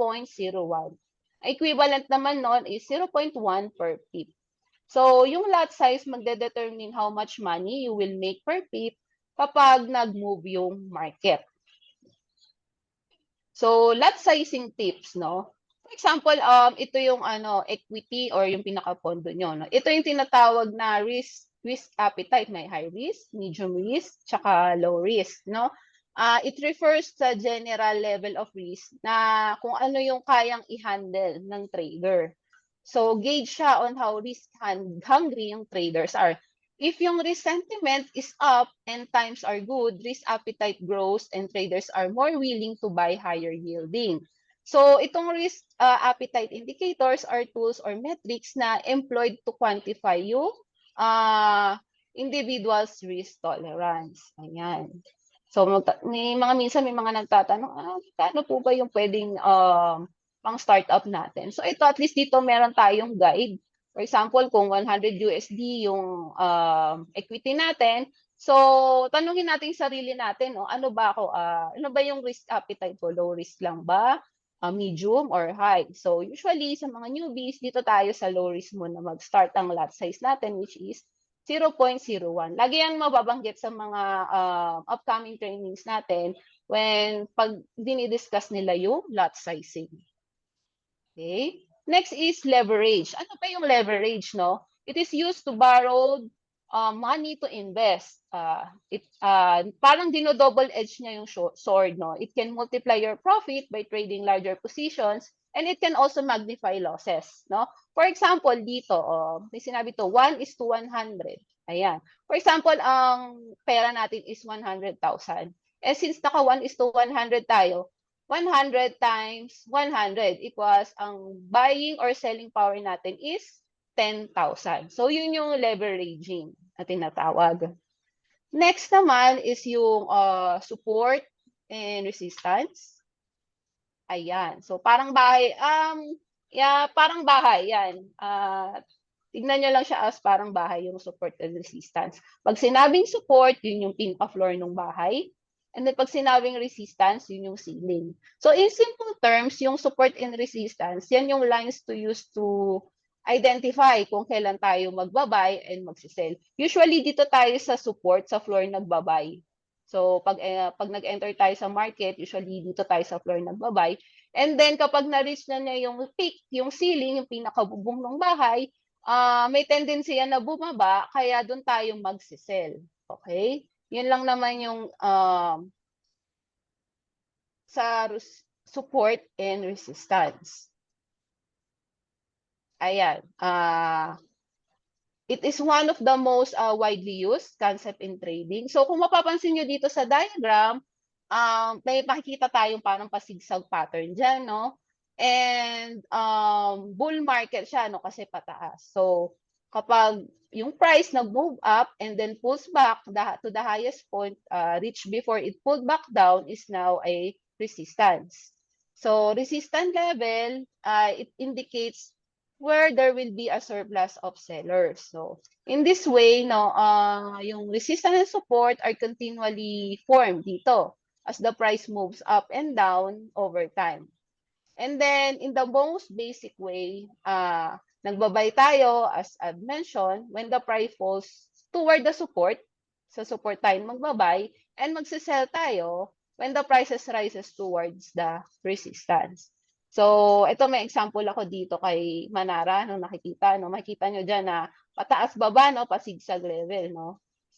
Equivalent naman nun is 0.1 per pip. So, yung lot size magde-determine how much money you will make per pip kapag nag-move yung market. So, lot sizing tips, no? For example, ito yung equity or yung pinaka-pondo nyo, no? Ito yung tinatawag na risk appetite. May high risk, medium risk, tsaka low risk, no? It refers sa general level of risk na kung ano yung kayang i-handle ng trader. So, gauge siya on how risk-hungry yung traders are. If yung risk sentiment is up and times are good, risk appetite grows and traders are more willing to buy higher yielding. So, itong risk appetite indicators are tools or metrics na employed to quantify yung individual's risk tolerance. Ayan. So, minsan may mga nagtatanong, paano po ba yung pwedeng pang startup natin? So, ito at least dito meron tayong guide. For example, kung 100 USD yung equity natin, so tanungin natin sarili natin, ano ba yung risk appetite ko? Low risk lang ba? Medium or high? So, usually sa mga newbies, dito tayo sa low risk muna mag-start ang lot size natin, which is 0.01. Lagi yan mababanggit sa mga upcoming trainings natin pag dinidiscuss nila yung lot sizing. Okay? Next is leverage. Ano ba yung leverage, no? It is used to borrow money to invest. Parang dino-double edge niya yung sword, no? It can multiply your profit by trading larger positions, and it can also magnify losses, no? For example, dito, may sinabi to, 1:100. Ayan. For example, ang pera natin is 100,000. And since naka 1:100 tayo, 100 times 100 equals ang buying or selling power natin is 10,000. So, yun yung leveraging na tinatawag. Next naman is yung support and resistance. Ayan. So, parang bahay. Parang bahay. Yan. Tignan nyo lang siya as parang bahay yung support and resistance. Pag sinabing support, yun yung pinaka-floor ng bahay. And then pag sinabing resistance, yun yung ceiling. So, in simple terms, yung support and resistance, yan yung lines to use to identify kung kailan tayo magbabay and magsisell. Usually, dito tayo sa support, sa floor nagbabay. So, pag nag-enter tayo sa market, usually dito tayo sa floor nagbabay. And then kapag na-reach na niya yung peak, yung ceiling, yung pinakabubong ng bahay, may tendency yan na bumaba, kaya doon tayo magsisell. Okay? Yun lang naman yung sa support and resistance. Ayan. It is one of the most widely used concept in trading. So kung mapapansin nyo dito sa diagram, may makikita tayong parang pasigsag pattern dyan, no? And bull market siya, no? Kasi pataas. So kapag yung price nag-move up and then pulls back to the highest point reached before it pulled back down is now a resistance. So resistance level, it indicates where there will be a surplus of sellers. So in this way, no, yung resistance and support are continually formed dito as the price moves up and down over time. And then in the most basic way, nagbabay tayo, as I've mentioned, when the price falls toward the support, sa support tayo magbabay, and magsisell tayo when the prices rises towards the resistance. So, ito may example ako dito kay Manara, no, nakikita, no, makikita nyo dyan na pataas baba, no, pasigsag level, no.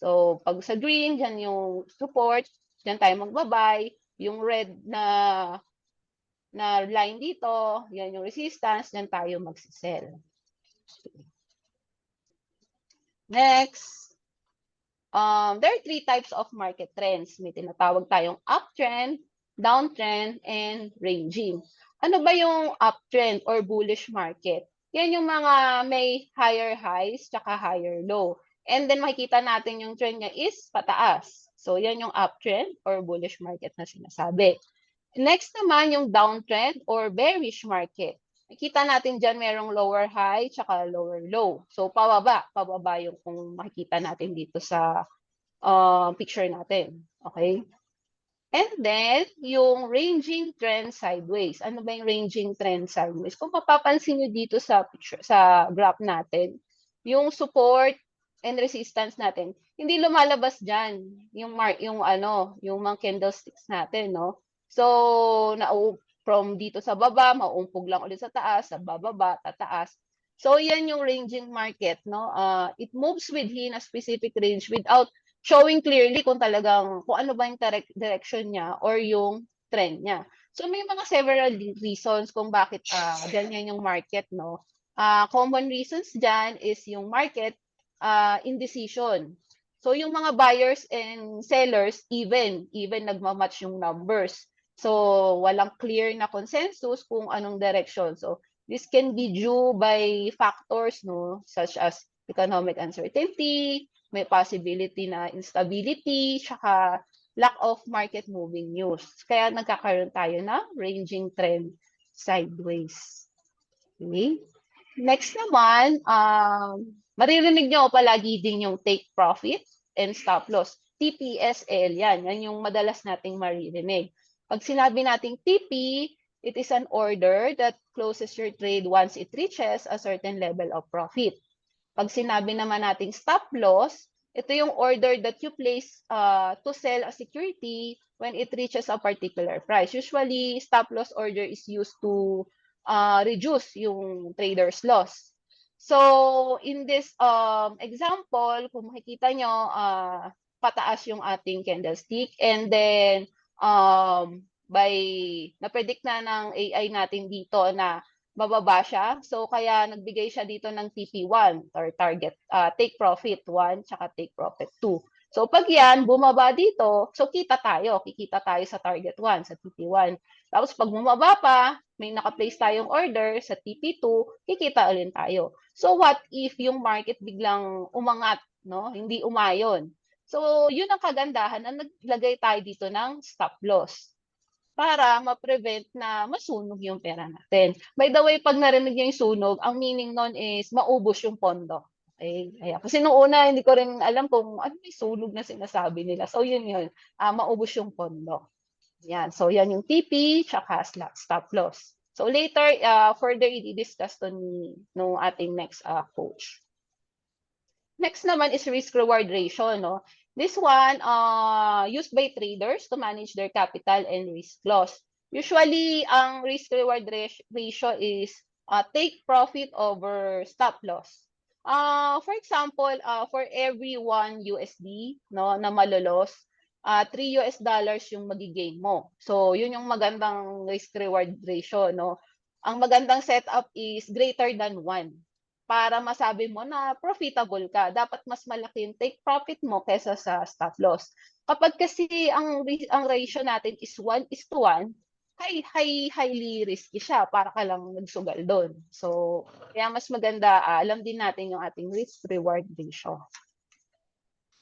So, pag sa green, dyan yung support, dyan tayo magbabay, yung red na line dito, yan yung resistance, dyan tayo magsisell. Next, there are three types of market trends. May tinatawag tayong uptrend, downtrend, and ranging. Ano ba yung uptrend or bullish market? Yan yung mga may higher highs tsaka higher low. And then makikita natin yung trend niya is pataas. So yan yung uptrend or bullish market na sinasabi. Next naman yung downtrend or bearish market. Makikita natin dyan merong lower high tsaka lower low. So pababa yung kung makikita natin dito sa picture natin. Okay? And then, yung ranging trend sideways. Ano ba yung ranging trend sideways? Kung mapapansin nyo dito sa picture, sa graph natin, yung support and resistance natin, hindi lumalabas dyan yung mga candlesticks natin, no? So, from dito sa baba, mauumpog lang ulit sa taas, sa bababa, tataas. So, yan yung ranging market, no? It moves within a specific range without showing clearly kung ano ba yung direction niya or yung trend niya. So may mga several reasons kung bakit ganyan yung market, no? Common reasons dyan is yung market indecision. So yung mga buyers and sellers even nagmamatch yung numbers. So walang clear na consensus kung anong direction. So this can be due by factors, no, such as economic uncertainty, may possibility na instability, tsaka lack of market moving news. Kaya nagkakaroon tayo ng ranging trend sideways. Okay? Next naman, maririnig nyo palagi din yung take profit and stop loss. TPSL yan. Yan yung madalas nating maririnig. Pag sinabi nating TP, it is an order that closes your trade once it reaches a certain level of profit. Pag sinabi naman nating stop loss, ito yung order that you place to sell a security when it reaches a particular price. Usually, stop loss order is used to reduce yung trader's loss. So, in this example, kung makikita nyo, pataas yung ating candlestick and then na-predict na ng AI natin dito na bababa siya. So, kaya nagbigay siya dito ng TP1 or target, take profit 1, tsaka take profit 2. So, pag yan, bumaba dito, so kikita tayo sa target 1, sa TP1. Tapos, pag bumaba pa, may naka-place tayong order sa TP2, kikita ulit tayo. So, what if yung market biglang umangat, no? Hindi umayon. So, yun ang kagandahan na naglagay tayo dito ng stop loss para ma-prevent na masunog yung pera natin. By the way, pag narinig niyo yung sunog, ang meaning nun is maubos yung pondo. Okay? Ayan. Kasi nung una, hindi ko rin alam kung ano may sunog na sinasabi nila. So, yun. Maubos yung pondo. Yan. So, yan yung TP, tsaka stop loss. So, later, further i-discuss to nung ating next coach. Next naman is risk-reward ratio, no? This one, used by traders to manage their capital and risk loss. Usually, ang risk-reward ratio is take profit over stop loss. For example, for every 1 USD no, na malolos, $3 yung magigain mo. So, yun yung magandang risk-reward ratio. No? Ang magandang setup is greater than 1 para masabi mo na profitable ka. Dapat mas malaki yung take profit mo kesa sa stop loss. Kapag kasi ang ratio natin is 1:1, highly risky siya para ka lang nagsugal doon. So, kaya mas maganda alam din natin yung ating risk reward ratio.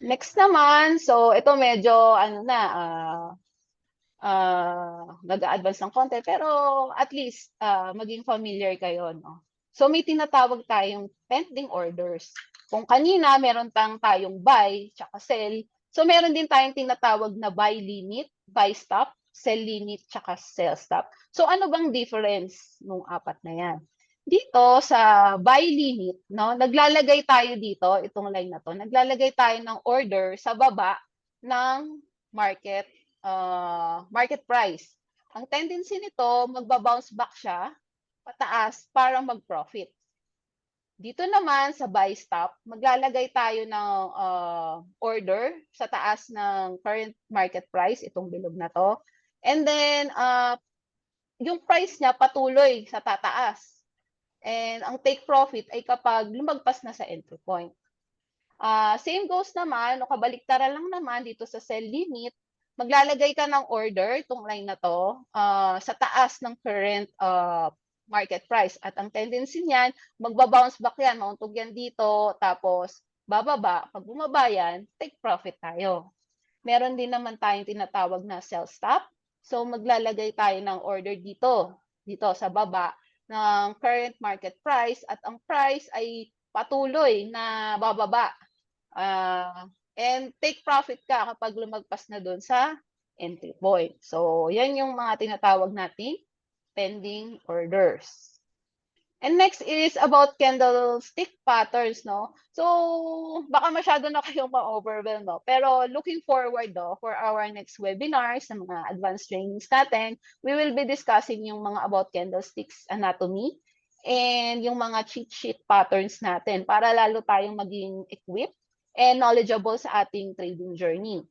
Next naman, so ito medyo nag-a-advance ng konti pero at least maging familiar kayo, no. So may tinatawag tayong pending orders. Kung kanina meron tayong buy tsaka sell, so meron din tayong tinatawag na buy limit, buy stop, sell limit tsaka sell stop. So ano bang difference nung apat na yan? Dito sa buy limit, no, naglalagay tayo dito, itong line na to, naglalagay tayo ng order sa baba ng market price. Ang tendency nito, magba-bounce back siya pataas para mag-profit. Dito naman sa buy stop, maglalagay tayo ng order sa taas ng current market price, itong bilog na to. And then, yung price niya patuloy sa tataas. And ang take profit ay kapag lumagpas na sa entry point. Same goes naman, o kabaliktaran lang naman dito sa sell limit, maglalagay ka ng order, itong line na to, sa taas ng current market price. At ang tendency niyan, magba-bounce back yan, mauntog yan dito, tapos bababa. Pag bumaba yan, take profit tayo. Meron din naman tayong tinatawag na sell stop. So maglalagay tayo ng order dito sa baba ng current market price at ang price ay patuloy na bababa. And take profit ka kapag lumagpas na doon sa entry point. So, yan yung mga tinatawag nating pending orders. And next is about candlestick patterns, no? So, baka masyado na kayong ma-overwhelm, no? Pero looking forward, no, for our next webinars sa mga advanced trainings natin, we will be discussing yung mga about candlesticks anatomy and yung mga cheat sheet patterns natin para lalo tayong maging equipped and knowledgeable sa ating trading journey.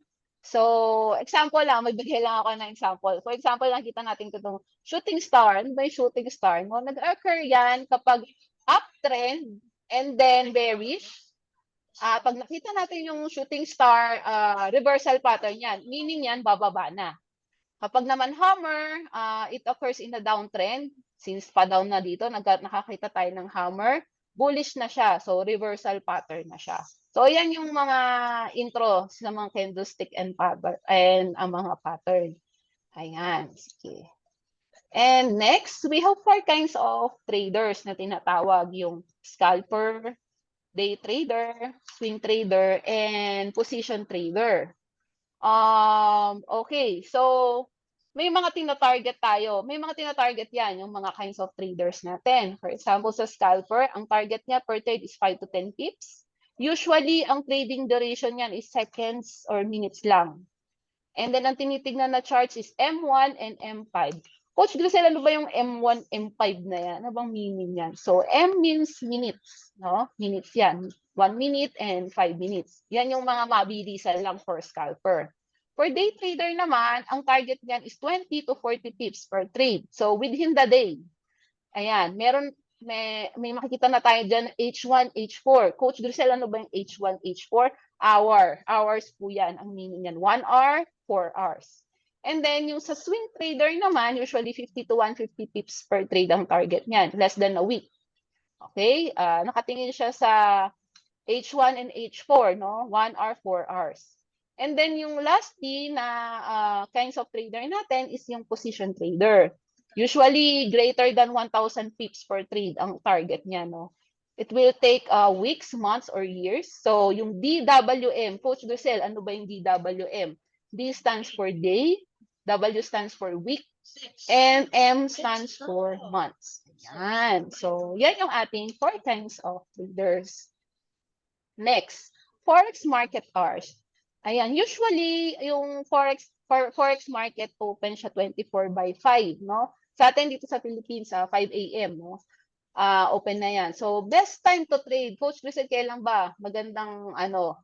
So, example lang, magbigay lang ako ng example. For example, nakita natin itong shooting star. Ano ba yung shooting star? No, nag-occur yan kapag uptrend and then bearish. Pag nakita natin yung shooting star, reversal pattern yan, meaning yan, bababa na. Kapag naman hammer, it occurs in a downtrend. Since pa-down na dito, nakakita tayo ng hammer, bullish na siya. So, reversal pattern na siya. So, yan yung mga intro sa mga candlestick and ang mga pattern. Ayan. Sige. And next, we have 4 kinds of traders na tinatawag. Yung scalper, day trader, swing trader, and position trader. Okay. So, may mga tina-target tayo. May mga tina-target yan, yung mga kinds of traders natin. For example, sa scalper, ang target niya per trade is 5 to 10 pips. Usually, ang trading duration niyan is seconds or minutes lang. And then, ang tinitignan na charts is M1 and M5. Coach Grisel, ano ba yung M1, M5 na yan? Ano bang meaning yan? So, M means minutes. No? Minutes yan. 1 minute and 5 minutes. Yan yung mga mabilisan lang for scalper. For day trader naman, ang target niyan is 20 to 40 pips per trade. So, within the day. Ayan, may makikita na tayo dyan, H1, H4. Coach Grisel, ano ba yung H1, H4? Hours po yan. Ang meaning yan, 1 hour, 4 hours. And then, yung sa swing trader naman, usually 50 to 150 pips per trade ang target niyan. Less than a week. Okay? Nakatingin siya sa H1 and H4, no? 1 hour, 4 hours. And then, yung lastly na kinds of trader natin is yung position trader. Usually, greater than 1,000 pips per trade ang target niya, no? It will take weeks, months, or years. So, yung DWM, Coach Grisel, ano ba yung DWM? D stands for day, W stands for week, and M stands for months. Yan. So, yan yung ating 4 kinds of traders. Next, Forex market hours. Ayan, usually yung forex market open siya 24/5, no? Sa atin dito sa Philippines, 5 AM, no? Open na yan. So, best time to trade. Coach Crisel, kailan ba magandang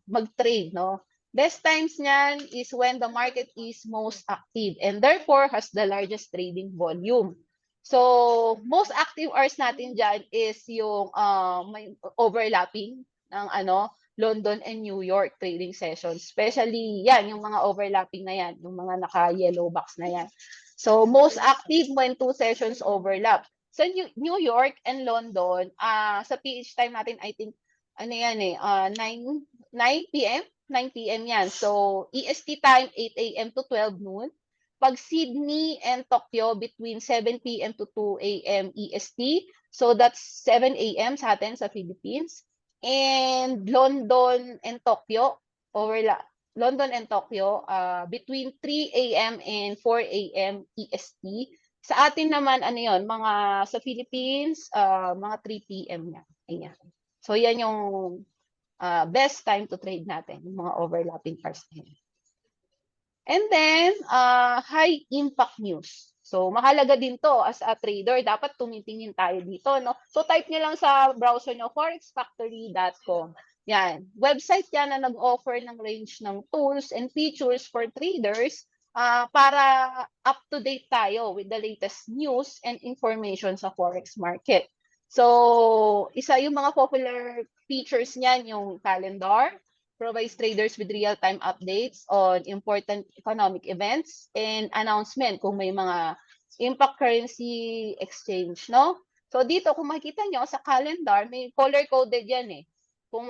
mag-trade, no? Best times niyan is when the market is most active and therefore has the largest trading volume. So, most active hours natin dyan is yung may overlapping ng London and New York trading sessions. Especially yan, yung mga overlapping na yan, yung mga naka-yellow box na yan. So, most active when 2 sessions overlap. Sa New York and London, sa PH time natin, I think, 9 p.m. 9 p.m. yan. So, EST time, 8 a.m. to 12 noon. Pag Sydney and Tokyo, between 7 p.m. to 2 a.m. EST. So, that's 7 a.m. sa atin sa Philippines. And London and Tokyo, London and Tokyo, between 3 a.m. and 4 a.m. EST. Sa atin naman, mga sa Philippines, mga 3 p.m. na. Ayan. So, yan yung best time to trade natin, yung mga overlapping hours na yan. And then, high impact news. So, mahalaga din to as a trader. Dapat tumitingin tayo dito, no? So, type nyo lang sa browser nyo, forexfactory.com. Yan. Website yan na nag-offer ng range ng tools and features for traders para up-to-date tayo with the latest news and information sa forex market. So, isa yung mga popular features niyan, yung calendar, provides traders with real-time updates on important economic events and announcement kung may mga impact currency exchange, no? So, dito, kung makikita nyo sa calendar, may color-coded yan eh. Kung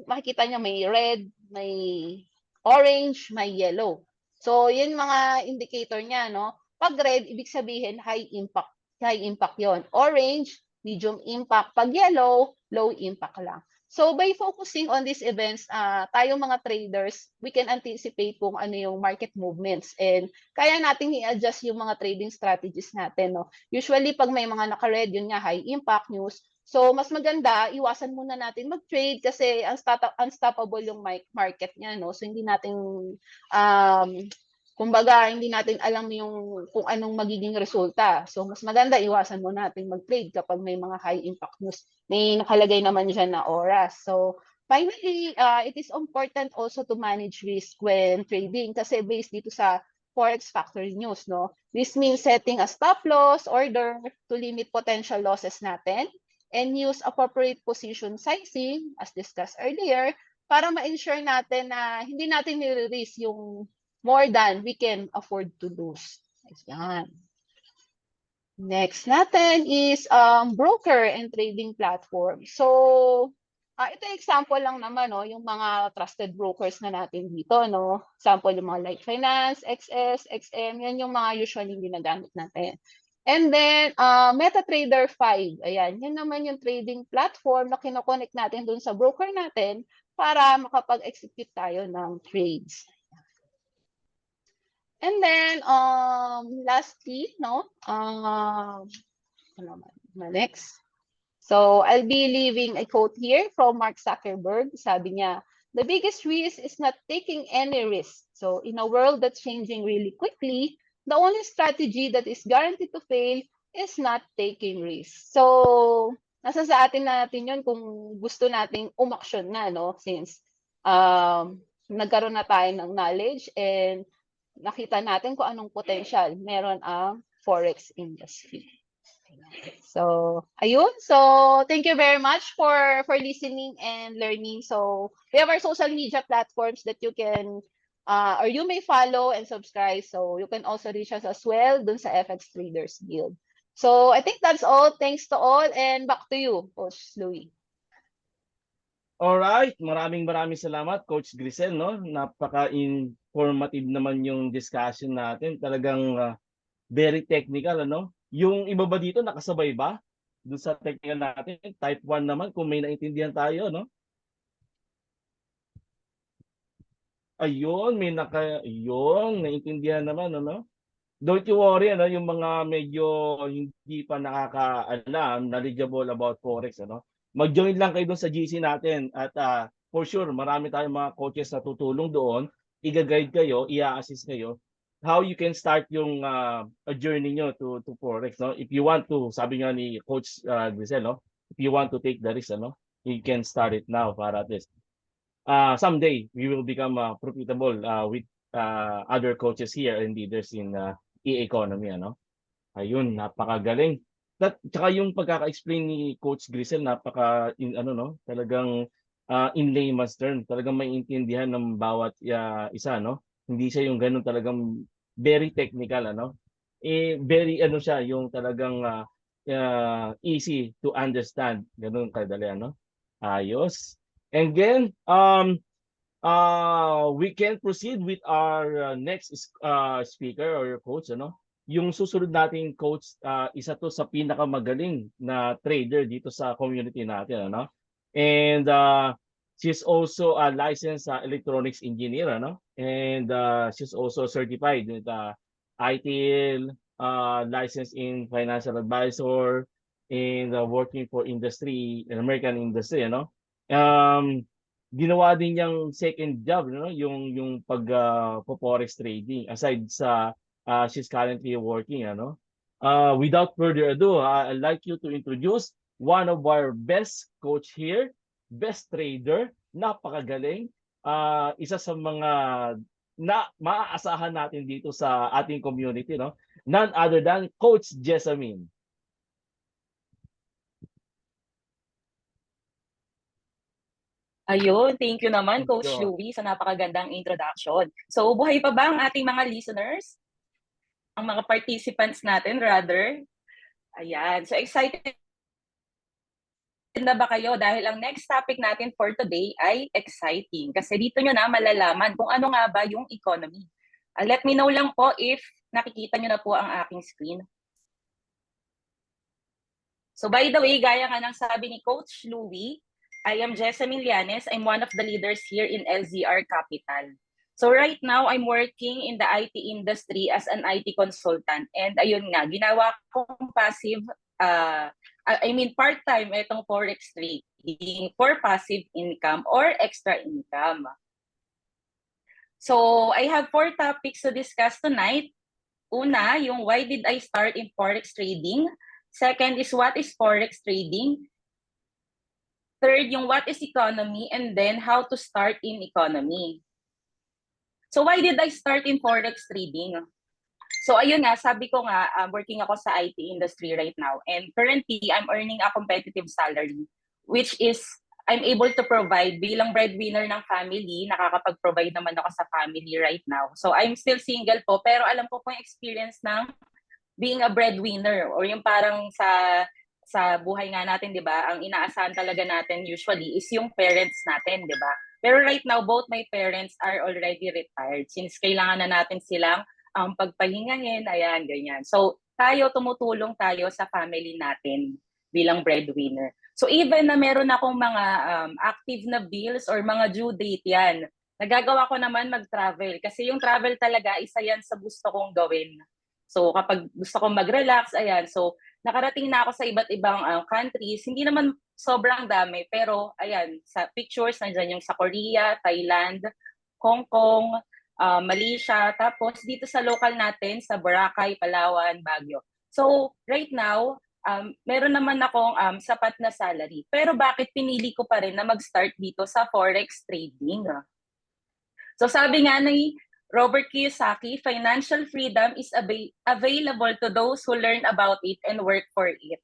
makikita nyo, may red, may orange, may yellow. So, yun mga indicator niya, no? Pag red, ibig sabihin high impact yon. Orange, medium impact. Pag yellow, low impact lang. So, by focusing on these events, tayo mga traders, we can anticipate kung ano yung market movements and kaya nating i-adjust yung mga trading strategies natin, no? Usually, pag may mga naka-red, yun nga, high impact news. So, mas maganda, iwasan muna natin mag-trade kasi unstoppable yung market niya, no? So, hindi natin, kumbaga, hindi natin alam yung kung anong magiging resulta. So, mas maganda, iwasan mo natin mag-trade kapag may mga high impact news. May nakalagay naman dyan na oras. So, finally, it is important also to manage risk when trading kasi based dito sa Forex Factory News, no? This means setting a stop loss order to limit potential losses natin and use appropriate position sizing, as discussed earlier, para ma-ensure natin na hindi natin nire-risk yung more than we can afford to lose. Ayan. Next natin is broker and trading platform. So, ito example lang naman, no, yung mga trusted brokers na natin dito, no. Example yung mga Light Finance, XS, XM, yan yung mga usually ginagamit natin. And then, MetaTrader 5. Ayan, yan naman yung trading platform na kinoconnect natin dun sa broker natin para makapag-execute tayo ng trades. And then, lastly, no, next. So, I'll be leaving a quote here from Mark Zuckerberg. Sabi niya, the biggest risk is not taking any risk. So, in a world that's changing really quickly, the only strategy that is guaranteed to fail is not taking risks. So, nasa sa atin natin yun kung gusto nating umaksyon na, no? Since nagkaroon na tayo ng knowledge and nakita natin kung anong potential meron ang forex industry. So, ayun. So, thank you very much for listening and learning. So, we have our social media platforms that you can or you may follow and subscribe. So, you can also reach us as well dun sa FX Traders Guild. So, I think that's all. Thanks to all and back to you, Coach Louie. Alright, maraming salamat, Coach Grisel, no? Napaka-informative naman yung discussion natin. Talagang very technical, ano? Yung iba ba dito nakasabay ba? Doon sa technical natin, type 1 naman kung may naintindihan tayo, no? Ayun, naintindihan naman, ano? Don't you worry, ano, yung mga medyo hindi pa nakakaalam, knowledgeable about forex, ano? Mag-join lang kayo doon sa GC natin at for sure, marami tayong mga coaches na tutulong doon, i-guide kayo, i-assist kayo, how you can start yung a journey nyo to Forex, no? If you want to, sabi nga ni Coach Grisel, no? If you want to take the risk, ano, you can start it now para at least someday we will become profitable with other coaches here and leaders in e-economy, ano? Ayun, napakagaling. Tsaka yung pagkaka-explain ni Coach Grisel, ano, no? Talagang in layman's term, talagang maiintindihan ng bawat isa, no? Hindi siya yung ganun talagang very technical, ano? Very ano siya, yung talagang easy to understand, ganun kadali, ano? Ayos. And then we can proceed with our next speaker or coach, ano? Yung susunod nating coach, isa to sa pinakamagaling na trader dito sa community natin, ano? And she's also a licensed electronics engineer, ano? And she's also certified with ITIL, licensed in financial advisor, and working for industry, American industry, ano? Ginawa din niyang second job, no? Yung pag forex trading aside sa she's currently working, ano? Without further ado, I'd like you to introduce one of our best coach here, best trader, napakagaling, isa sa mga na maaasahan natin dito sa ating community, no? None other than Coach Jessamine. Ayun, thank you naman, Coach Ito. Louie, sa napakagandang introduction. So, buhay pa ba ang ating mga listeners? Ang mga participants natin, rather? Ayan, so excited na ba kayo? Dahil ang next topic natin for today ay exciting. Kasi dito nyo na malalaman kung ano nga ba yung economy. Let me know lang po if nakikita nyo na po ang aking screen. So by the way, gaya nga ng sabi ni Coach Louie, I am Jessamine Llanes. I'm one of the leaders here in LZR Capital. So right now, I'm working in the IT industry as an IT consultant. And ayun nga, ginawa kong passive, part-time itong Forex trading for passive income or extra income. So I have 4 topics to discuss tonight. Una, yung why did I start in Forex trading? Second is what is Forex trading? Third, yung what is economy, and then how to start in economy. So why did I start in Forex trading? So ayun nga, sabi ko nga, working ako sa IT industry right now. And currently, I'm earning a competitive salary, which is I'm able to provide bilang breadwinner ng family. Nakakapag-provide naman ako sa family right now. So I'm still single po, pero alam ko po yung experience ng being a breadwinner or yung parang sa buhay nga natin, di ba, ang inaasahan talaga natin usually is yung parents natin, di ba? Pero right now, both my parents are already retired since kailangan na natin silang pagpahingahin, ayan, ganyan. So, tumutulong tayo sa family natin bilang breadwinner. So, even na meron akong mga active na bills or mga due date yan, nagagawa ko naman mag-travel kasi yung travel talaga, isa yan sa gusto kong gawin. So, kapag gusto kong mag-relax, ayan, so, nakarating na ako sa iba't ibang countries. Hindi naman sobrang dami, pero ayan, sa pictures, nandiyan yung sa Korea, Thailand, Hong Kong, Malaysia, tapos dito sa local natin, sa Boracay, Palawan, Baguio. So, right now, meron naman akong sapat na salary. Pero bakit pinili ko pa rin na mag-start dito sa Forex trading? So, sabi nga ni Robert Kiyosaki, financial freedom is available to those who learn about it and work for it.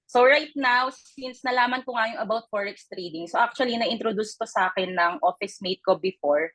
So right now, since nalaman ko nga yung about Forex trading, so actually na-introduce to sa akin ng office mate ko before.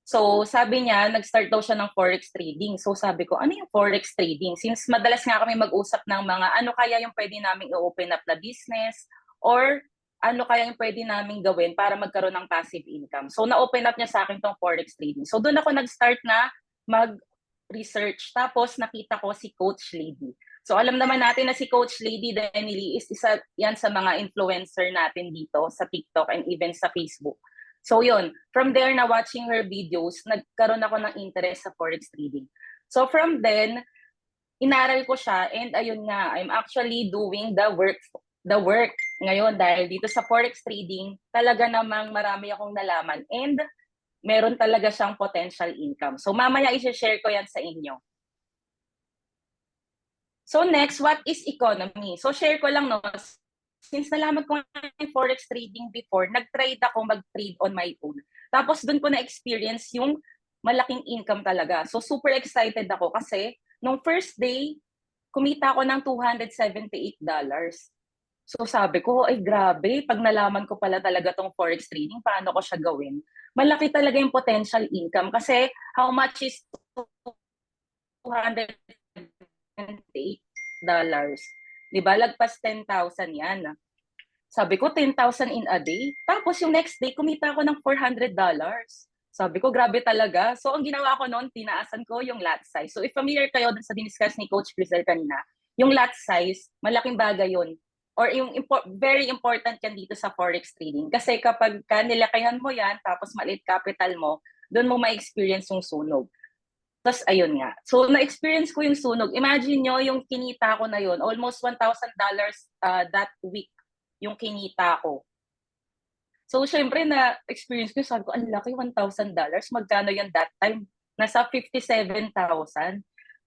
So sabi niya, nag-start daw siya ng Forex trading. So sabi ko, ano yung Forex trading? Since madalas nga kami mag-usap ng mga ano kaya yung pwede namin i-open up na business or ano kaya yung pwede namin gawin para magkaroon ng passive income. So, na-open up niya sa akin tong Forex trading. So, doon ako nag-start na mag-research. Tapos, nakita ko si Coach Lady. So, alam naman natin na si Coach Lady Denily is isa yan sa mga influencer natin dito sa TikTok and even sa Facebook. So, yun. From there, na watching her videos, nagkaroon ako ng interest sa Forex trading. So, from then, inaral ko siya and ayun nga, I'm actually doing the work Ngayon, dahil dito sa forex trading, talaga namang marami akong nalaman and meron talaga siyang potential income. So mamaya i-share ko yan sa inyo. So next, what is economy? So share ko lang, no, since nalaman ko yung forex trading before, nag-trade ako mag-trade on my own. Tapos doon ko na-experience yung malaking income talaga. So super excited ako kasi nung first day, kumita ako ng $278. So sabi ko, ay grabe, pag nalaman ko pala talaga tong forex trading, paano ko siya gawin? Malaki talaga yung potential income kasi how much is $278? Diba? Lagpas 10,000 yan. Sabi ko, 10,000 in a day. Tapos yung next day, kumita ako ng $400. Sabi ko, grabe talaga. So ang ginawa ko noon, tinaasan ko yung lot size. So if familiar kayo dun sa diniscuss ni Coach Grizel kanina, yung lot size, malaking bagay yun. Or yung very important yan dito sa forex trading. Kasi kapag nilakihan mo yan, tapos maliit capital mo, doon mo ma-experience yung sunog. Tapos ayun nga. So na-experience ko yung sunog. Imagine nyo yung kinita ko na yun, almost $1,000 that week yung kinita ko. So syempre na-experience ko, sabi ko, ang laki, $1,000. Magkano yan that time? Nasa 57,000.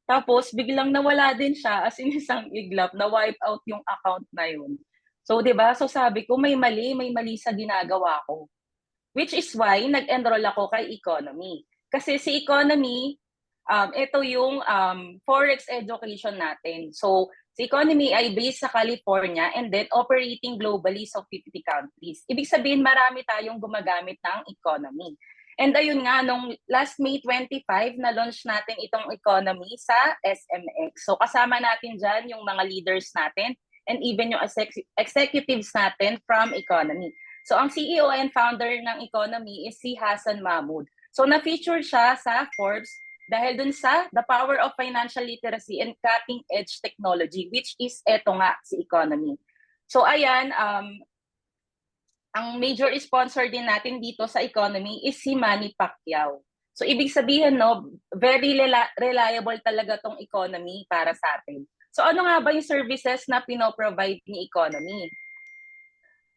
Tapos, biglang nawala din siya as in isang iglap, na-wipe out yung account na yun. So, di ba? So, sabi ko, may mali sa ginagawa ko. Which is why, nag-enroll ako kay Economy. Kasi si Economy, ito yung forex education natin. So, si Economy ay based sa California and then operating globally sa 50 countries. Ibig sabihin, marami tayong gumagamit ng Economy. And ayun nga, nung last May 25, na-launch natin itong Economy sa SMX. So kasama natin dyan yung mga leaders natin and even yung executives natin from Economy. So ang CEO and founder ng Economy is si Hassan Mahmoud. So na-feature siya sa Forbes dahil dun sa The Power of Financial Literacy and Cutting Edge Technology, which is eto nga, si Economy. So ayan, ang major sponsor din natin dito sa Economy is si Manny Pacquiao. So ibig sabihin, no, very reliable talaga tong Economy para sa atin. So ano nga ba yung services na pinoprovide ni Economy?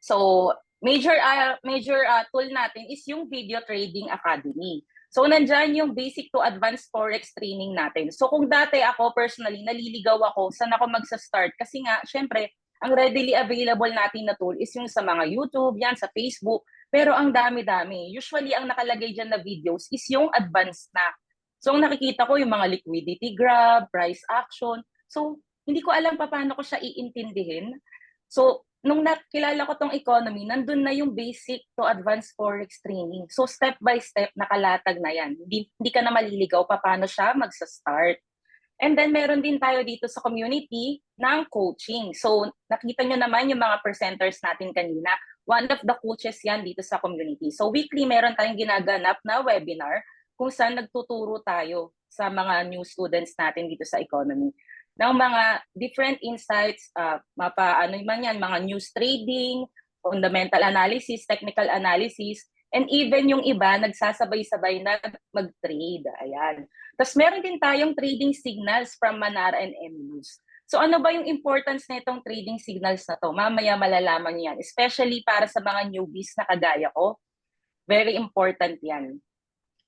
So major tool natin is yung Video Trading Academy. So nandyan yung basic to advanced forex training natin. So kung dati ako personally, naliligaw ako, saan ako magsa-start? Kasi nga, syempre, ang readily available natin na tool is yung sa mga YouTube, yan, sa Facebook. Pero ang dami-dami. Usually, ang nakalagay dyan na videos is yung advanced na. So, ang nakikita ko yung mga liquidity grab, price action. So, hindi ko alam paano ko siya iintindihin. So, nung nakilala ko tong Economy, nandun na yung basic to advanced forex training. So, step by step, nakalatag na yan. Hindi ka na maliligaw paano siya magsa-start. And then meron din tayo dito sa community ng coaching. So nakita nyo naman yung mga presenters natin kanina. One of the coaches yan dito sa community. So weekly meron tayong ginaganap na webinar kung saan nagtuturo tayo sa mga new students natin dito sa Economy ng mga different insights, mga news trading, fundamental analysis, technical analysis, and even yung iba nagsasabay-sabay na mag-trade. Ayan. Tapos meron din tayong trading signals from Manara and Emilus. So ano ba yung importance na itong trading signals na to? Mamaya malalaman niyo yan. Especially para sa mga newbies na kagaya ko. Very important yan.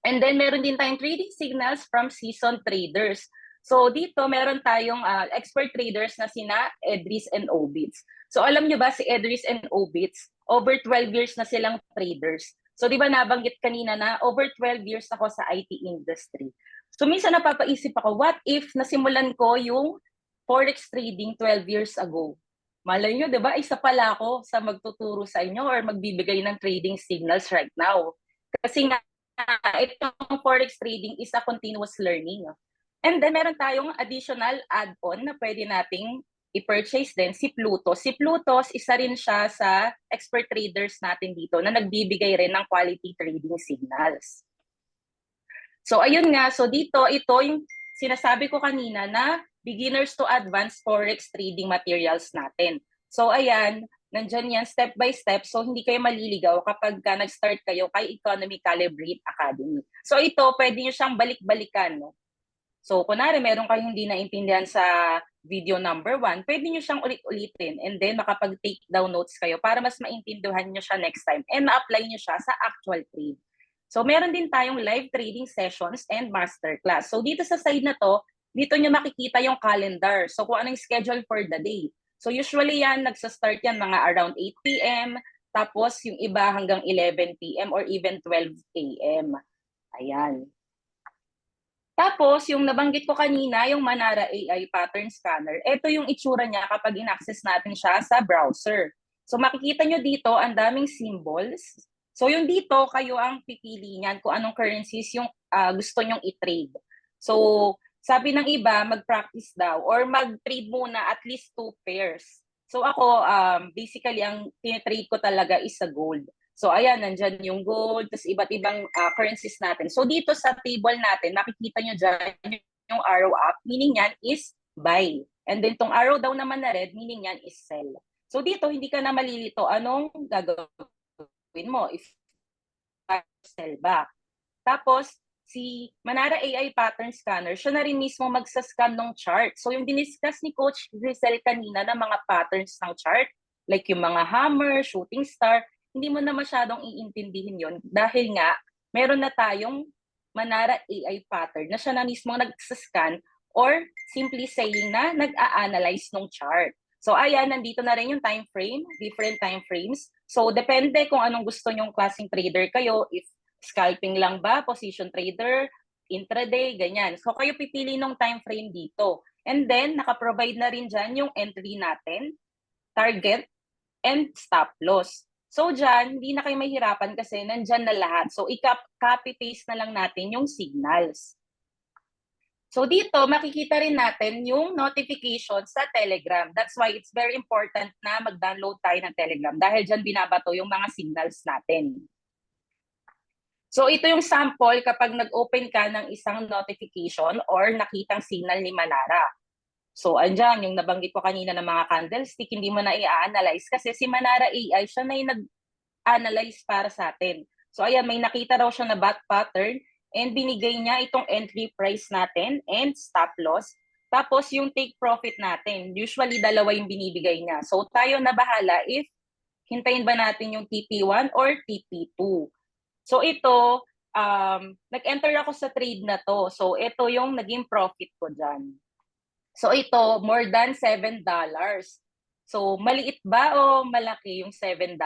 And then meron din tayong trading signals from seasoned traders. So dito meron tayong expert traders na sina Edris and Obits. So alam nyo ba si Edris and Obits, over 12 years na silang traders. So di ba nabanggit kanina na over 12 years ako sa IT industry. So minsan napapaisip ako, what if nasimulan ko yung forex trading 12 years ago? Malay nyo, di ba, isa pala ako sa magtuturo sa inyo or magbibigay ng trading signals right now. Kasi nga, itong forex trading is a continuous learning. And then meron tayong additional add-on na pwede nating i-purchase din, si Pluto. Si Pluto, isa rin siya sa expert traders natin dito na nagbibigay rin ng quality trading signals. So ayun nga, so dito, ito yung sinasabi ko kanina na beginners to advanced forex trading materials natin. So ayan, nandyan yan step by step. So hindi kayo maliligaw kapag nag-start kayo kay Economy Calibrate Academy. So ito, pwede nyo siyang balik-balikan. No? So kunwari, meron kayong hindi naintindihan sa video number 1, pwede nyo siyang ulit-ulitin and then makapag-take down notes kayo para mas maintindihan nyo siya next time and ma-apply nyo siya sa actual trade. So meron din tayong live trading sessions and masterclass. So dito sa side na to, dito nyo makikita yung calendar. So kung anong schedule for the day. So usually yan, nagsa-start yan mga around 8 p.m. Tapos yung iba hanggang 11 p.m. or even 12 a.m. Ayan. Tapos, yung nabanggit ko kanina, yung Manara AI Pattern Scanner, ito yung itsura niya kapag in-access natin siya sa browser. So, makikita nyo dito, ang daming symbols. So, yung dito, kayo ang pipili niyan kung anong currencies yung gusto nyong i-trade. So, sabi ng iba, mag-practice daw or mag-trade muna at least 2 pairs. So, ako, basically, ang tinitrade ko talaga is sa gold. So, ayan, nandyan yung gold, tapos iba't ibang currencies natin. So, dito sa table natin, makikita nyo dyan yung arrow up, meaning yan is buy. And then, tong arrow down naman na red, meaning yan is sell. So, dito, hindi ka na malilito anong gagawin mo if sell back. Tapos, si Manara AI Pattern Scanner, siya na rin mismo magsascan ng chart. So, yung diniscuss ni Coach Grisel kanina na mga patterns ng chart, like yung mga hammer, shooting star, hindi mo na masyadong iintindihin yon dahil nga meron na tayong Manara AI pattern na siya na mismo nagsascan or simply saying na nag-a-analyze ng chart. So ayan, nandito na rin yung time frame, different time frames. So depende kung anong gusto nyong klaseng trader kayo, if scalping lang ba, position trader, intraday, ganyan. So kayo pipili ng time frame dito. And then naka-provide na rin dyan yung entry natin, target, and stop loss. So dyan, hindi na kayo mahirapan kasi nandyan na lahat. So i-copy-paste na lang natin yung signals. So dito, makikita rin natin yung notification sa Telegram. That's why it's very important na mag-download tayo ng Telegram dahil dyan binabato yung mga signals natin. So ito yung sample kapag nag-open ka ng isang notification or nakitang signal ni Manara. So, andyan, yung nabanggit ko kanina ng mga candlestick, hindi mo na i-analyze kasi si Manara AI, siya na yung nag-analyze para sa atin. So, ayan, may nakita daw siya na bat pattern and binigay niya itong entry price natin and stop loss. Tapos, yung take profit natin, usually dalawa yung binibigay niya. So, tayo na bahala if hintayin ba natin yung TP1 or TP2. So, ito, nag-enter ako sa trade na to. So, ito yung naging profit ko dyan. So ito, more than $7. So maliit ba o malaki yung $7?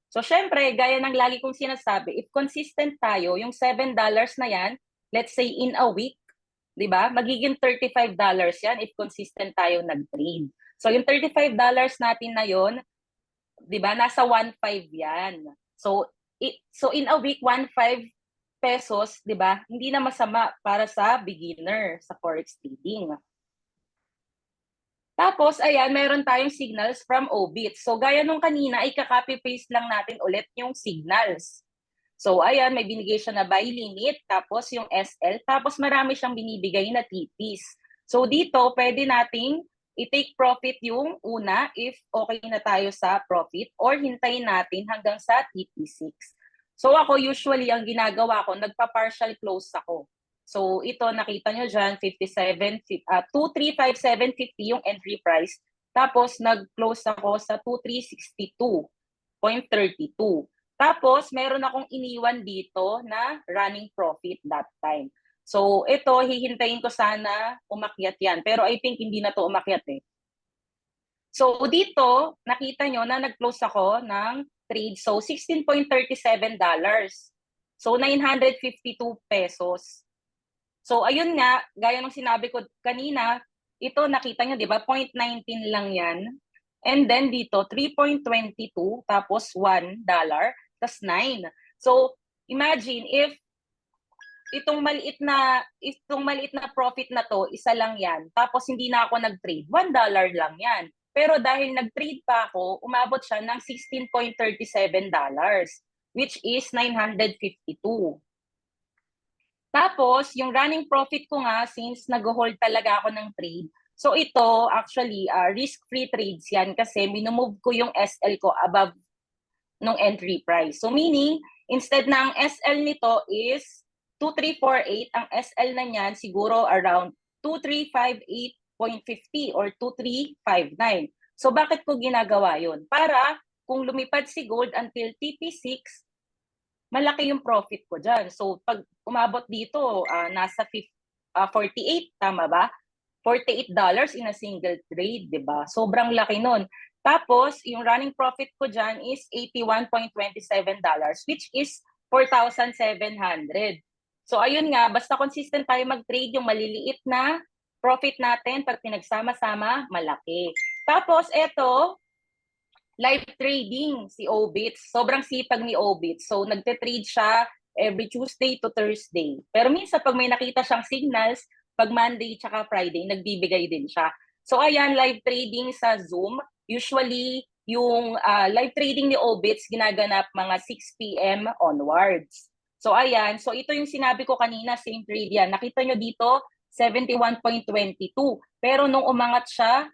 So syempre, gaya ng lagi kong sinasabi, if consistent tayo, yung $7 na yan, let's say in a week, di ba? Magiging $35 yan if consistent tayo nag-trade. So yung $35 natin na yon, di ba? Nasa 1.5 yan. So in a week, 1.5 pesos, di ba? Hindi na masama para sa beginner sa forex trading. Tapos, ayan, meron tayong signals from OBIT. So, gaya nung kanina, ika-copy-paste lang natin ulit yung signals. So, ayan, may binigay siya na buy limit, tapos yung SL, tapos marami siyang binibigay na TPs. So, dito, pwede nating i-take profit yung una if okay na tayo sa profit or hintayin natin hanggang sa TP6. So, ako usually, ang ginagawa ko, nagpa-partial close ako. So, ito, nakita nyo dyan, 2,357.50 yung entry price. Tapos, nag-close ako sa 2,362.32. Tapos, meron akong iniwan dito na running profit that time. So, ito, hihintayin ko sana umakyat yan. Pero I think hindi na to umakyat eh. So, dito, nakita nyo na nag-close ako ng trade. So, $16.37. So, 952 pesos. So, ayun nga, gaya ng sinabi ko kanina, ito nakita nyo, di ba? 0.19 lang yan. And then dito, 3.22, tapos $1, tapos 9. So, imagine if itong maliit na profit na to, isa lang yan. Tapos hindi na ako nag-trade, $1 lang yan. Pero dahil nag-trade pa ako, umabot siya ng $16.37, which is 952. Tapos, yung running profit ko nga, since nag-hold talaga ako ng trade, so ito, actually, risk-free trades yan kasi minumove ko yung SL ko above nung entry price. So meaning, instead ng SL nito is 2348, ang SL na niyan siguro around 2358 0.50 or 2359. So bakit ko ginagawa yun? Para kung lumipad si gold until TP6, malaki yung profit ko dyan. So pag umabot dito, nasa 48, tama ba? $48 in a single trade, di ba? Sobrang laki nun. Tapos, yung running profit ko dyan is $81.27, which is 4,700. So, ayun nga, basta consistent tayo mag-trade, yung maliliit na profit natin, pag pinagsama-sama, malaki. Tapos, eto, live trading si Obits. Sobrang sipag ni Obits. So, nagte-trade siya every Tuesday to Thursday. Pero minsan, pag may nakita siyang signals, pag Monday tsaka Friday, nagbibigay din siya. So, ayan, live trading sa Zoom. Usually, yung live trading ni Obits ginaganap mga 6 p.m. onwards. So, ayan. So, ito yung sinabi ko kanina, same trade yan. Nakita nyo dito, 71.22. Pero nung umangat siya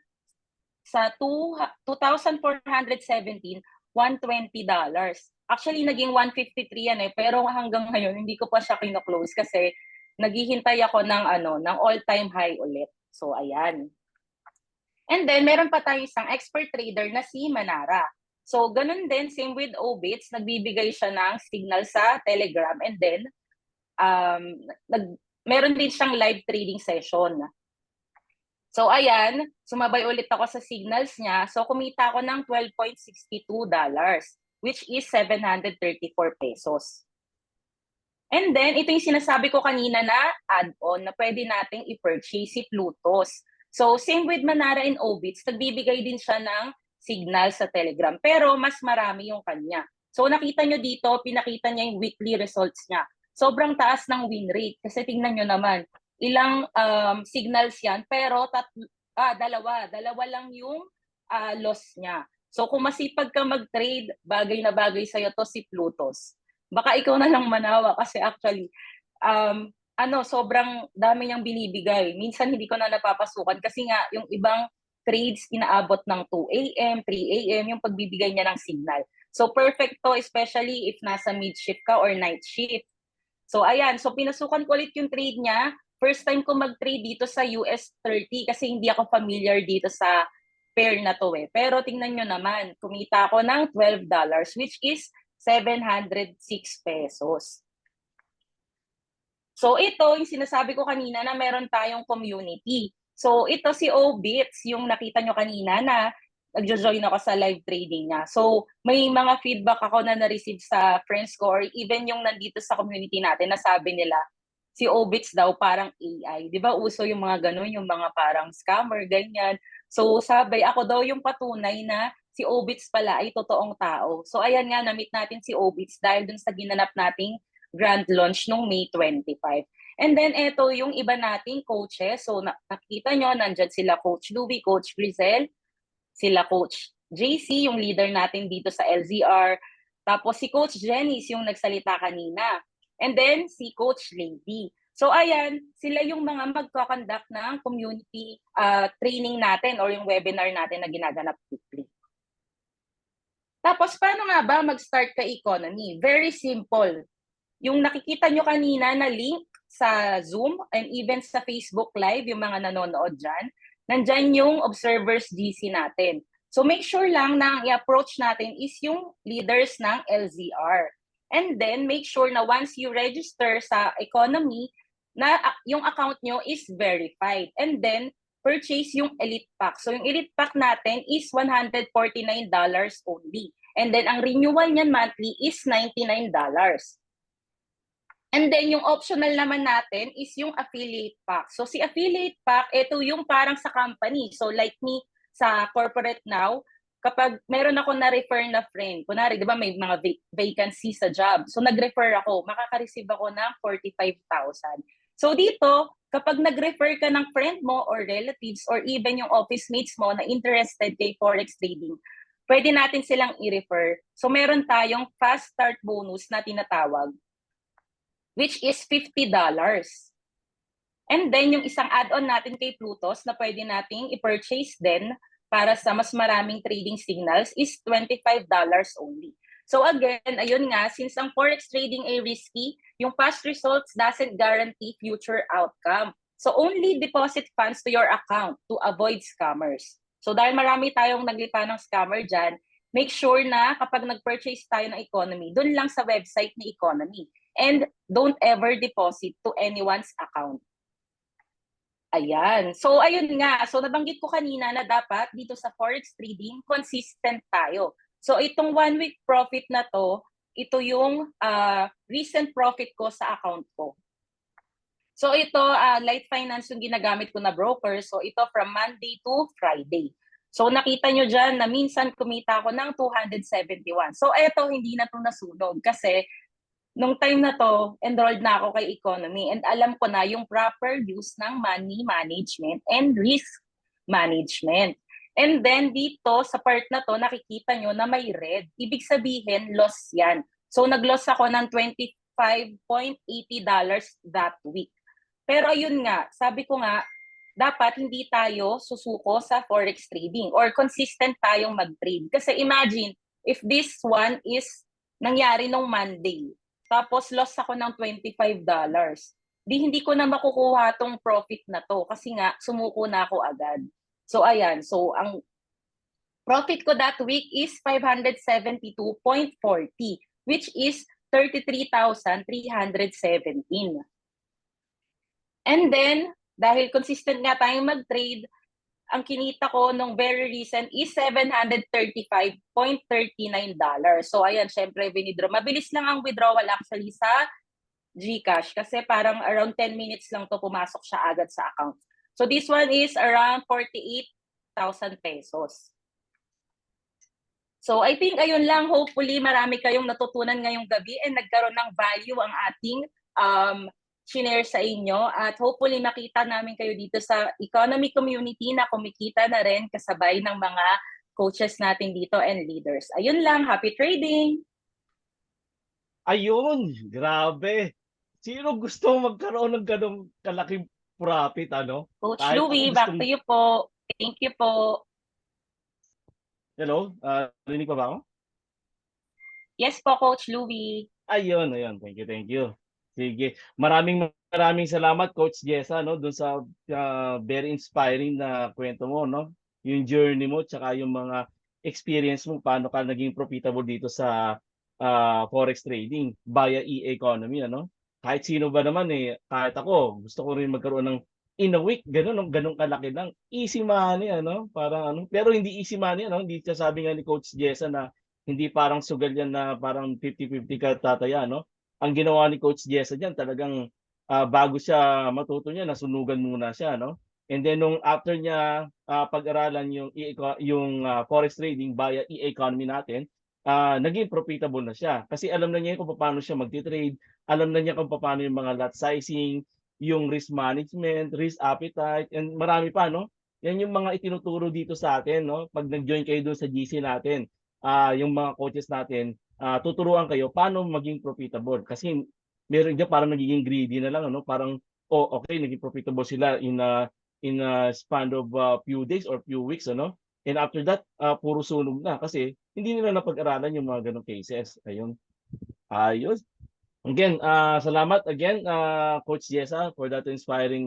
sa 2,417, $120. Actually, naging 153 yan eh. Pero hanggang ngayon, hindi ko pa siya kino-close kasi naghihintay ako ng all-time high ulit. So, ayan. And then, meron pa tayo isang expert trader na si Manara. So, ganun din, same with Obits, nagbibigay siya ng signal sa Telegram. And then, meron din siyang live trading session. So, ayan, sumabay ulit ako sa signals niya. So, kumita ako ng $12.62, which is 734 pesos. And then, ito yung sinasabi ko kanina na add-on na pwede nating i-purchase si Plutos. So, same with Manara and Obits, nagbibigay din siya ng signal sa Telegram. Pero, mas marami yung kanya. So, nakita nyo dito, pinakita niya yung weekly results niya. Sobrang taas ng win rate. Kasi tingnan nyo naman, ilang signals yan, pero dalawa lang yung loss niya. So, kung masipag ka mag-trade, bagay na bagay sa'yo to si Plutos. Baka ikaw na lang manawa kasi actually, sobrang dami niyang binibigay. Minsan hindi ko na napapasukan kasi nga yung ibang trades inaabot ng 2 a.m., 3 a.m. yung pagbibigay niya ng signal. So perfect to, especially if nasa mid-shift ka or night shift. So ayan, so pinasukan ko ulit yung trade niya. First time ko mag-trade dito sa US 30 kasi hindi ako familiar dito sa pair na to eh. Pero tingnan nyo naman, kumita ako ng $12, which is 706 pesos. So ito, yung sinasabi ko kanina na meron tayong community. So ito si Obits, yung nakita nyo kanina na nagjo-join ako sa live trading niya. So may mga feedback ako na na-receive sa friends ko or even yung nandito sa community natin na sabi nila, si Obits daw parang AI. Di ba uso yung mga ganun, yung mga parang scammer, ganyan. So sabi, ako daw yung patunay na si Obits pala ay totoong tao. So ayan nga, na-meet natin si Obits dahil dun sa ginanap nating grand launch nung May 25. And then eto yung iba nating coaches. So nakikita nyo, nandyan sila Coach Louie, Coach Grizel, sila Coach JC, yung leader natin dito sa LZR. Tapos si Coach Jenice, yung nagsalita kanina. And then si Coach Lady. So ayan, sila yung mga magko-conduct ng community training natin or yung webinar natin na ginaganap weekly. Tapos, paano nga ba mag-start ka economy? Very simple. Yung nakikita nyo kanina na link sa Zoom and even sa Facebook Live, yung mga nanonood dyan, nandyan yung Observers GC natin. So, make sure lang na ang i-approach natin is yung leaders ng LZR. And then, make sure na once you register sa economy, na yung account nyo is verified. And then, purchase yung Elite Pack. So, yung Elite Pack natin is $149 only. And then, ang renewal niyan monthly is $99. And then, yung optional naman natin is yung Affiliate Pack. So, si Affiliate Pack, ito yung parang sa company. So, like me, sa Corporate Now, kapag meron ako na-refer na friend, kunwari, di ba may mga vacancy sa job. So, nag-refer ako, makaka-receive ako ng 45,000. So, dito, kapag nag-refer ka ng friend mo or relatives or even yung office mates mo na interested kay Forex trading, pwede natin silang i-refer. So, meron tayong fast start bonus na tinatawag, which is $50. And then, yung isang add-on natin kay Plutos na pwede nating i-purchase din para sa mas maraming trading signals is $25 only. So again, ayun nga, since ang Forex trading ay risky, yung past results doesn't guarantee future outcome. So only deposit funds to your account to avoid scammers. So dahil marami tayong naglipa ng scammer dyan, make sure na kapag nag-purchase tayo ng Economy, dun lang sa website ni Economy. And don't ever deposit to anyone's account. Ayan. So, ayun nga. So, nabanggit ko kanina na dapat dito sa Forex trading, consistent tayo. So, itong 1 week profit na to, ito yung recent profit ko sa account ko. So, ito, Light Finance yung ginagamit ko na broker. So, ito from Monday to Friday. So, nakita nyo dyan na minsan kumita ako ng 271. So, ito, hindi na to nasunog kasi nung time na to, enrolled na ako kay Economy and alam ko na yung proper use ng money management and risk management. And then dito sa part na to, nakikita nyo na may red. Ibig sabihin, loss yan. So nag-loss ako ng $25.80 that week. Pero ayun nga, sabi ko nga, dapat hindi tayo susuko sa forex trading or consistent tayong mag-trade. Kasi imagine, if this one is nangyari nung Monday, tapos loss ako ng $25. Hindi ko na makukuha tong profit na to kasi nga sumuko na ako agad. So ayan, so ang profit ko that week is 572.40 which is 33,317. And then, dahil consistent nga tayong mag-trade, ang kinita ko nung very recent is $735.39. So ayan, syempre withdraw. Mabilis lang ang withdrawal actually sa GCash kasi parang around 10 minutes lang to pumasok siya agad sa account. So this one is around 48,000 pesos. So I think ayun lang, hopefully marami kayong natutunan ngayong gabi and nagkaroon ng value ang ating shinare sa inyo at hopefully makita namin kayo dito sa economy community na kumikita na rin kasabay ng mga coaches natin dito and leaders. Ayun lang, happy trading! Ayun, grabe. Sino gusto magkaroon ng ganong kalaking profit, ano? Coach Kahit Louie, ako back gustong- to you po. Thank you po. Hello? Rinig pa ba ako? Yes po, Coach Louie. Ayun. Thank you. Sige. Maraming salamat, Coach Jessa, no? Doon sa very inspiring na kwento mo, no? Yung journey mo, tsaka yung mga experience mo, paano ka naging profitable dito sa forex trading via e-economy, ano? Kahit sino ba naman kahit ako, gusto ko rin magkaroon ng in a week, ganun kalaki lang. Easy money, ano? Parang ano, pero hindi easy money, ano? Hindi siya sabi nga ni Coach Jessa na hindi parang sugal yan na parang 50-50 ka tataya, no? Ang ginawa ni Coach Jessa diyan talagang bago siya matuto niya, nasunugan muna siya, no? And then nung after niya pag-aralan yung forex trading via e-economy natin, naging profitable na siya. Kasi alam na niya kung paano siya magti-trade, alam na niya kung paano yung mga lot sizing, yung risk management, risk appetite, and marami pa, no? Yan yung mga itinuturo dito sa atin, no? Pag nag-join kayo doon sa GC natin, yung mga coaches natin, tuturuan kayo paano maging profitable. Kasi meron dyan parang nagiging greedy na lang, ano? Parang, okay, naging profitable sila in a span of few days or few weeks, ano? And after that, puro sunog na kasi hindi nila napag-aralan yung mga ganong cases. Ayun. Ayos. Again, salamat again, Coach Jessa, for that inspiring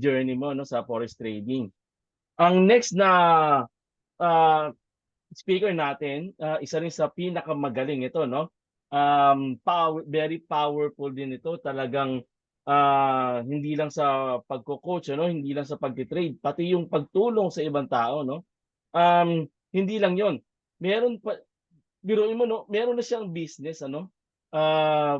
journey mo, no, sa forex trading. Ang next na speaker natin, isa rin sa pinakamagaling ito, no? Very powerful din ito. Talagang hindi lang sa pagko-coach, no? Hindi lang sa pag-trade, pati yung pagtulong sa ibang tao, no? Hindi lang 'yon. Meron pa, biruin mo, no? Meron na siyang business, ano?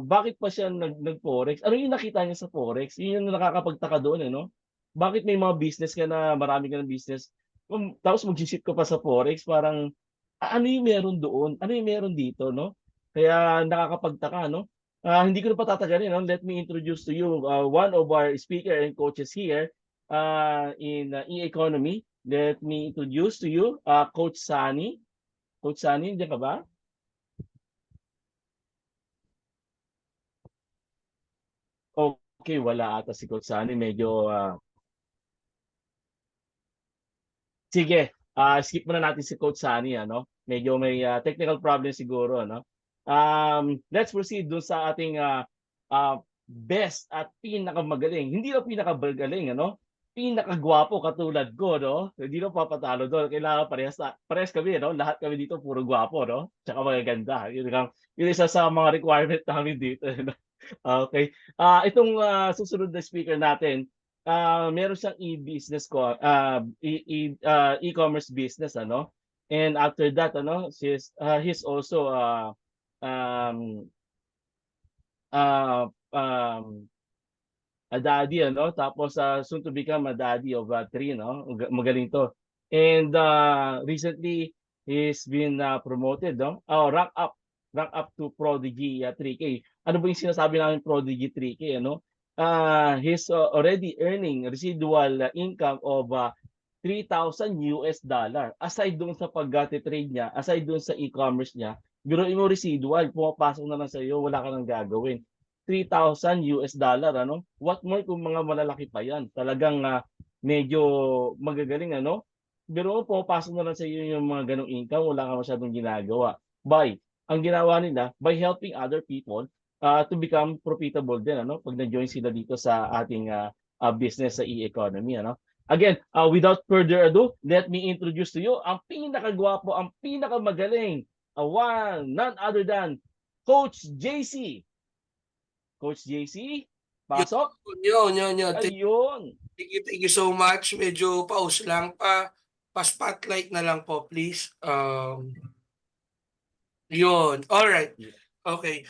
Bakit pa siya nag-forex? Ano yung nakita niya sa forex? Yun yung nakakapagtaka doon, no? Bakit may mga business ka na marami ka ng business, tapos mag-shift ka pa sa forex? Parang ano yung meron doon? Ano yung meron dito, no? Kaya nakakapagtaka, no? Hindi ko na patatagalin, no? Let me introduce to you one of our speaker and coaches here in e-economy. Let me introduce to you Coach Sunny. Coach Sunny, nandiyan ka ba? Okay, wala ata si Coach Sunny. Medyo sige, skip muna natin si Coach Sunny, ano? Medyo may technical problem siguro, ano? Let's proceed dun sa ating best at pinakamagaling. Hindi lang pinakamagaling, ano? Pinakagwapo katulad ko, no? Hindi na papatalo doon. Kailangan parehas kami, no? Lahat kami dito puro gwapo, no? Tsaka magaganda. Yun isa sa mga requirement namin dito. No? Okay. Itong susunod na speaker natin, meron siyang e-business ko, e-commerce business, ano? And after that, ano, he's also um, uh, um, a daddy, ano? Tapos soon to become a daddy of three, no? Magaling to. And recently, he's been promoted, no? Oh, rank up to Prodigy 3K. Ano ba yung sinasabi namin Prodigy 3K, ano? He's already earning residual income of $3,000 aside doon sa pag-trade niya, aside doon sa e-commerce niya. Biruin mo residual, pumapasok na lang sa iyo, wala ka nang gagawin. $3,000, ano? What more kung mga malalaki pa yan? Talagang medyo magagaling, ano? Pero pumapasok na lang sa iyo yung mga ganong income, wala ka masyadong ginagawa. Ang ginawa nila, by helping other people to become profitable din, ano? Pag na-join sila dito sa ating business sa e-economy, ano? Again, without further ado, let me introduce to you ang pinakagwapo, ang pinakamagaling, none other than Coach JC. Coach JC, pasok. Yun. Ayun. Thank you so much. Medyo pause lang pa-spotlight na lang po, please. Yun. Alright. Okay.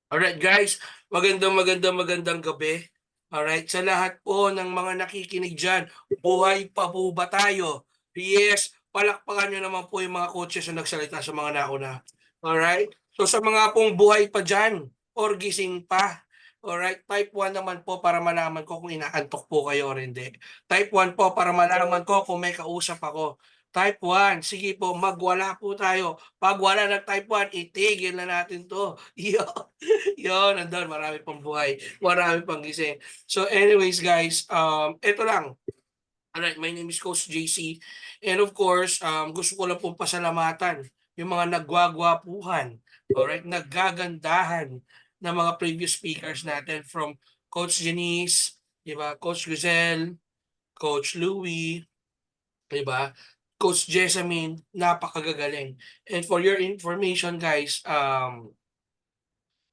Alright, guys. Magandang gabi. Alright. Sa lahat po ng mga nakikinig dyan, buhay pa po ba tayo? Yes. Palakpakan nyo naman po yung mga coaches na nagsalita sa mga nauna. Alright. So sa mga pong buhay pa dyan, or gising pa. Alright, type 1 naman po para malaman ko kung inaantok po kayo or hindi. Type 1 po para malaman ko kung may kausap ako. Type 1, sige po, magwala po tayo. Pag wala ng type 1, itigil na natin to. Yun, nandun, marami pang buhay. Marami pang gising. So anyways guys, ito lang. Alright, my name is Coach JC. And of course, gusto ko lang pong pasalamatan yung mga nagwagwapuhan. Alright, naggagandahan ng mga previous speakers natin from Coach Janice, di ba? Coach Grizel, Coach Louie, di ba? Coach Jessamine, napakagagaling. And for your information guys,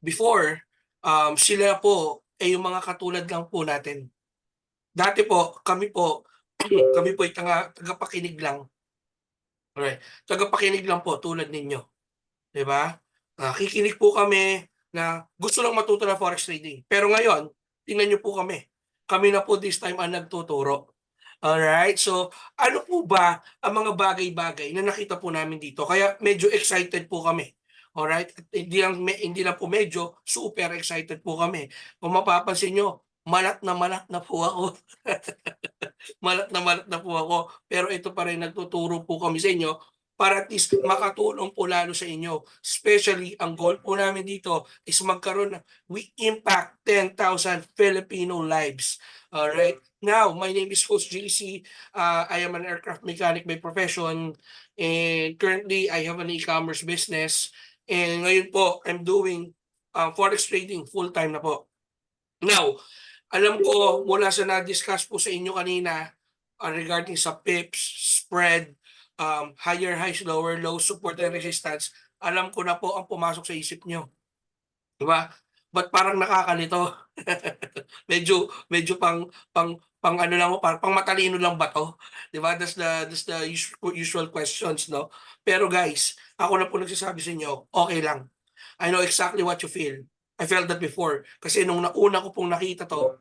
before, sila po ay yung mga katulad lang po natin. Dati po, kami po ay tagapakinig lang. Alright, tagapakinig lang po tulad ninyo. Di ba? Kikinig po kami na gusto lang matuto ng forex trading. Pero ngayon, tingnan niyo po kami. Kami na po this time ang nagtuturo. Alright? So, ano po ba ang mga bagay-bagay na nakita po namin dito? Kaya medyo excited po kami. Alright? At hindi lang po medyo, super excited po kami. Kung mapapansin nyo, malat na po ako. malat na po ako. Pero ito pa rin, nagtuturo po kami sa inyo para at least makatulong po lalo sa inyo. Especially, ang goal po namin dito is magkaroon na, we impact 10,000 Filipino lives. Alright? Now, my name is Coach JC. I am an aircraft mechanic by profession. And currently, I have an e-commerce business. And ngayon po, I'm doing forex trading full-time na po. Now, alam ko mula sa na-discuss po sa inyo kanina regarding sa pips, spread, higher highs, lower lows, support and resistance, alam ko na po ang pumasok sa isip nyo. Diba? But parang nakakalito. medyo pang ano lang, pang matalino lang ba to? Diba? That's the usual questions, no? Pero guys, ako na po nagsasabi sa inyo, okay lang. I know exactly what you feel. I felt that before. Kasi nung nauna ko pong nakita to,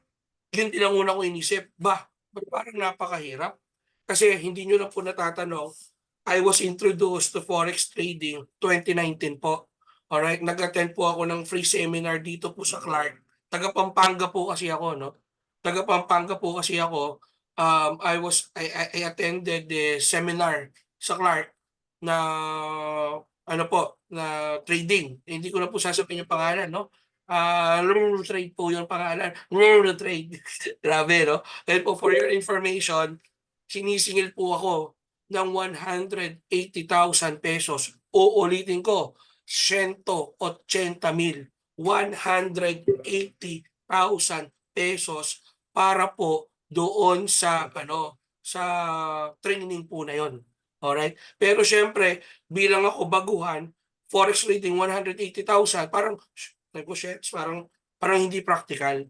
yun din ang una ko inisip, ba't parang napakahirap? Kasi hindi nyo lang po natatanong, I was introduced to Forex trading 2019 po. Alright, nag-attend po ako ng free seminar dito po sa Clark. Taga Pampanga po kasi ako, no? Taga Pampanga po kasi ako. I attended the seminar sa Clark na na trading. Hindi ko na po sasabihin yung pangalan, no? Luro trade po yung pangalan. Luro trade. Grabe, no? And po, for your information, sinisingil po ako ng 180,000 pesos. Uulitin ko, 180,000 180,000 pesos para po doon sa sa training po na yon. Alright? Pero syempre, bilang ako baguhan, forex trading 180,000, parang parang hindi practical.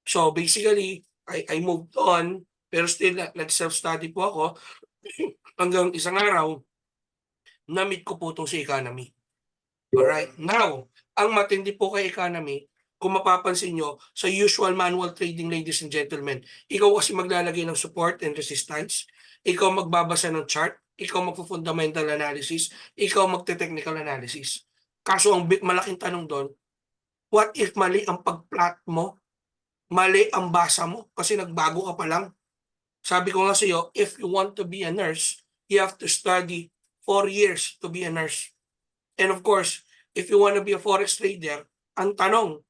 So basically, I moved on, pero still nag-self-study po ako hanggang isang araw, na-meet ko po itong si Economy. Alright, now, ang matindi po kay Economy, kung mapapansin nyo, sa usual manual trading, ladies and gentlemen, ikaw kasi maglalagay ng support and resistance, ikaw magbabasa ng chart, ikaw magpo-fundamental analysis, ikaw magte-technical analysis. Kaso ang malaking tanong doon, what if mali ang pag-plot mo? Mali ang basa mo kasi nagbago ka pa lang. Sabi ko nga sa iyo, if you want to be a nurse, you have to study 4 years to be a nurse. And of course, if you want to be a forex trader, ang tanong,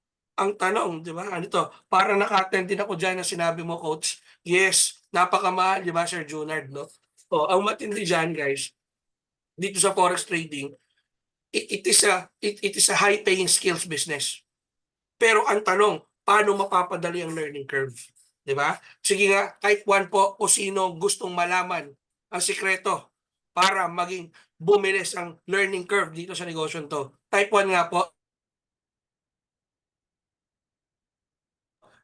di ba? Ano to? Para naka-attend din ako dyan na sinabi mo, coach. Yes, napakamahal, di ba, Sir Junard, no? O, ang matindi dyan, guys, dito sa forex trading, it is a high-paying skills business. Pero ang tanong, paano mapapadali ang learning curve? Di ba? Sige nga, type 1 po o sino gustong malaman ang sikreto para maging bumilis ang learning curve dito sa negosyo to. Type 1 nga po.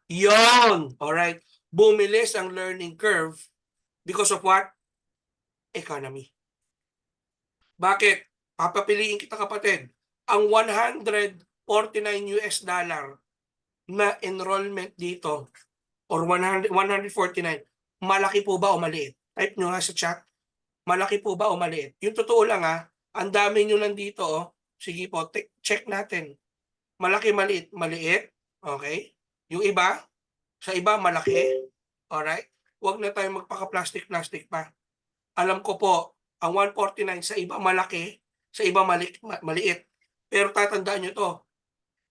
Yon! Alright. Bumilis ang learning curve because of what? Economy. Bakit? Papapiliin kita, kapatid. Ang $149 na enrollment dito or 149, malaki po ba o maliit? Type nyo nga sa chat. Malaki po ba o maliit? Yung totoo lang ang dami nyo nandito. Sige po, check natin. Malaki, maliit, maliit. Okay? Yung iba, sa iba malaki. Alright? Huwag na tayong magpaka-plastic-plastic pa. Alam ko po, ang 149 sa iba malaki, sa iba maliit. Pero tatandaan nyo to,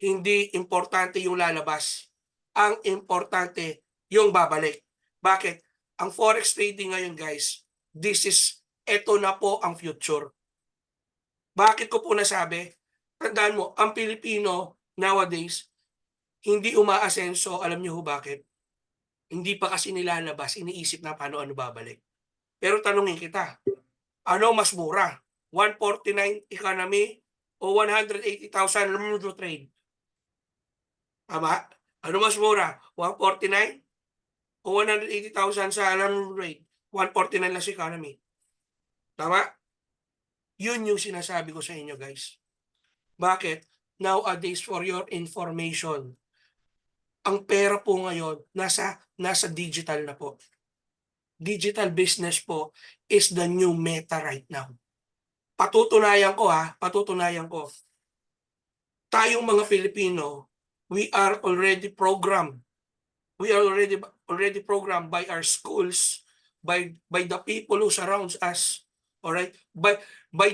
hindi importante yung lalabas. Ang importante yung babalik. Bakit? Ang forex trading ngayon, guys, eto na po ang future. Bakit ko po nasabi? Tandaan mo, ang Pilipino nowadays, hindi umaasenso. Alam niyo ho bakit? Hindi pa kasi nilalabas, iniisip na paano babalik. Pero tanungin kita, ano mas mura? 149 economy o 180,000 to trade? Tama? Ano mas mura? 149 o 180,000 sa trade? 149 lang sa economy. Tama? Yun yung sinasabi ko sa inyo, guys. Bakit? Nowadays, for your information, ang pera po ngayon nasa digital na po. Digital business po is the new meta right now. Patutunayan ko patutunayan ko. Tayong mga Filipino, we are already programmed. We are already programmed by our schools, by the people who surrounds us. All right? By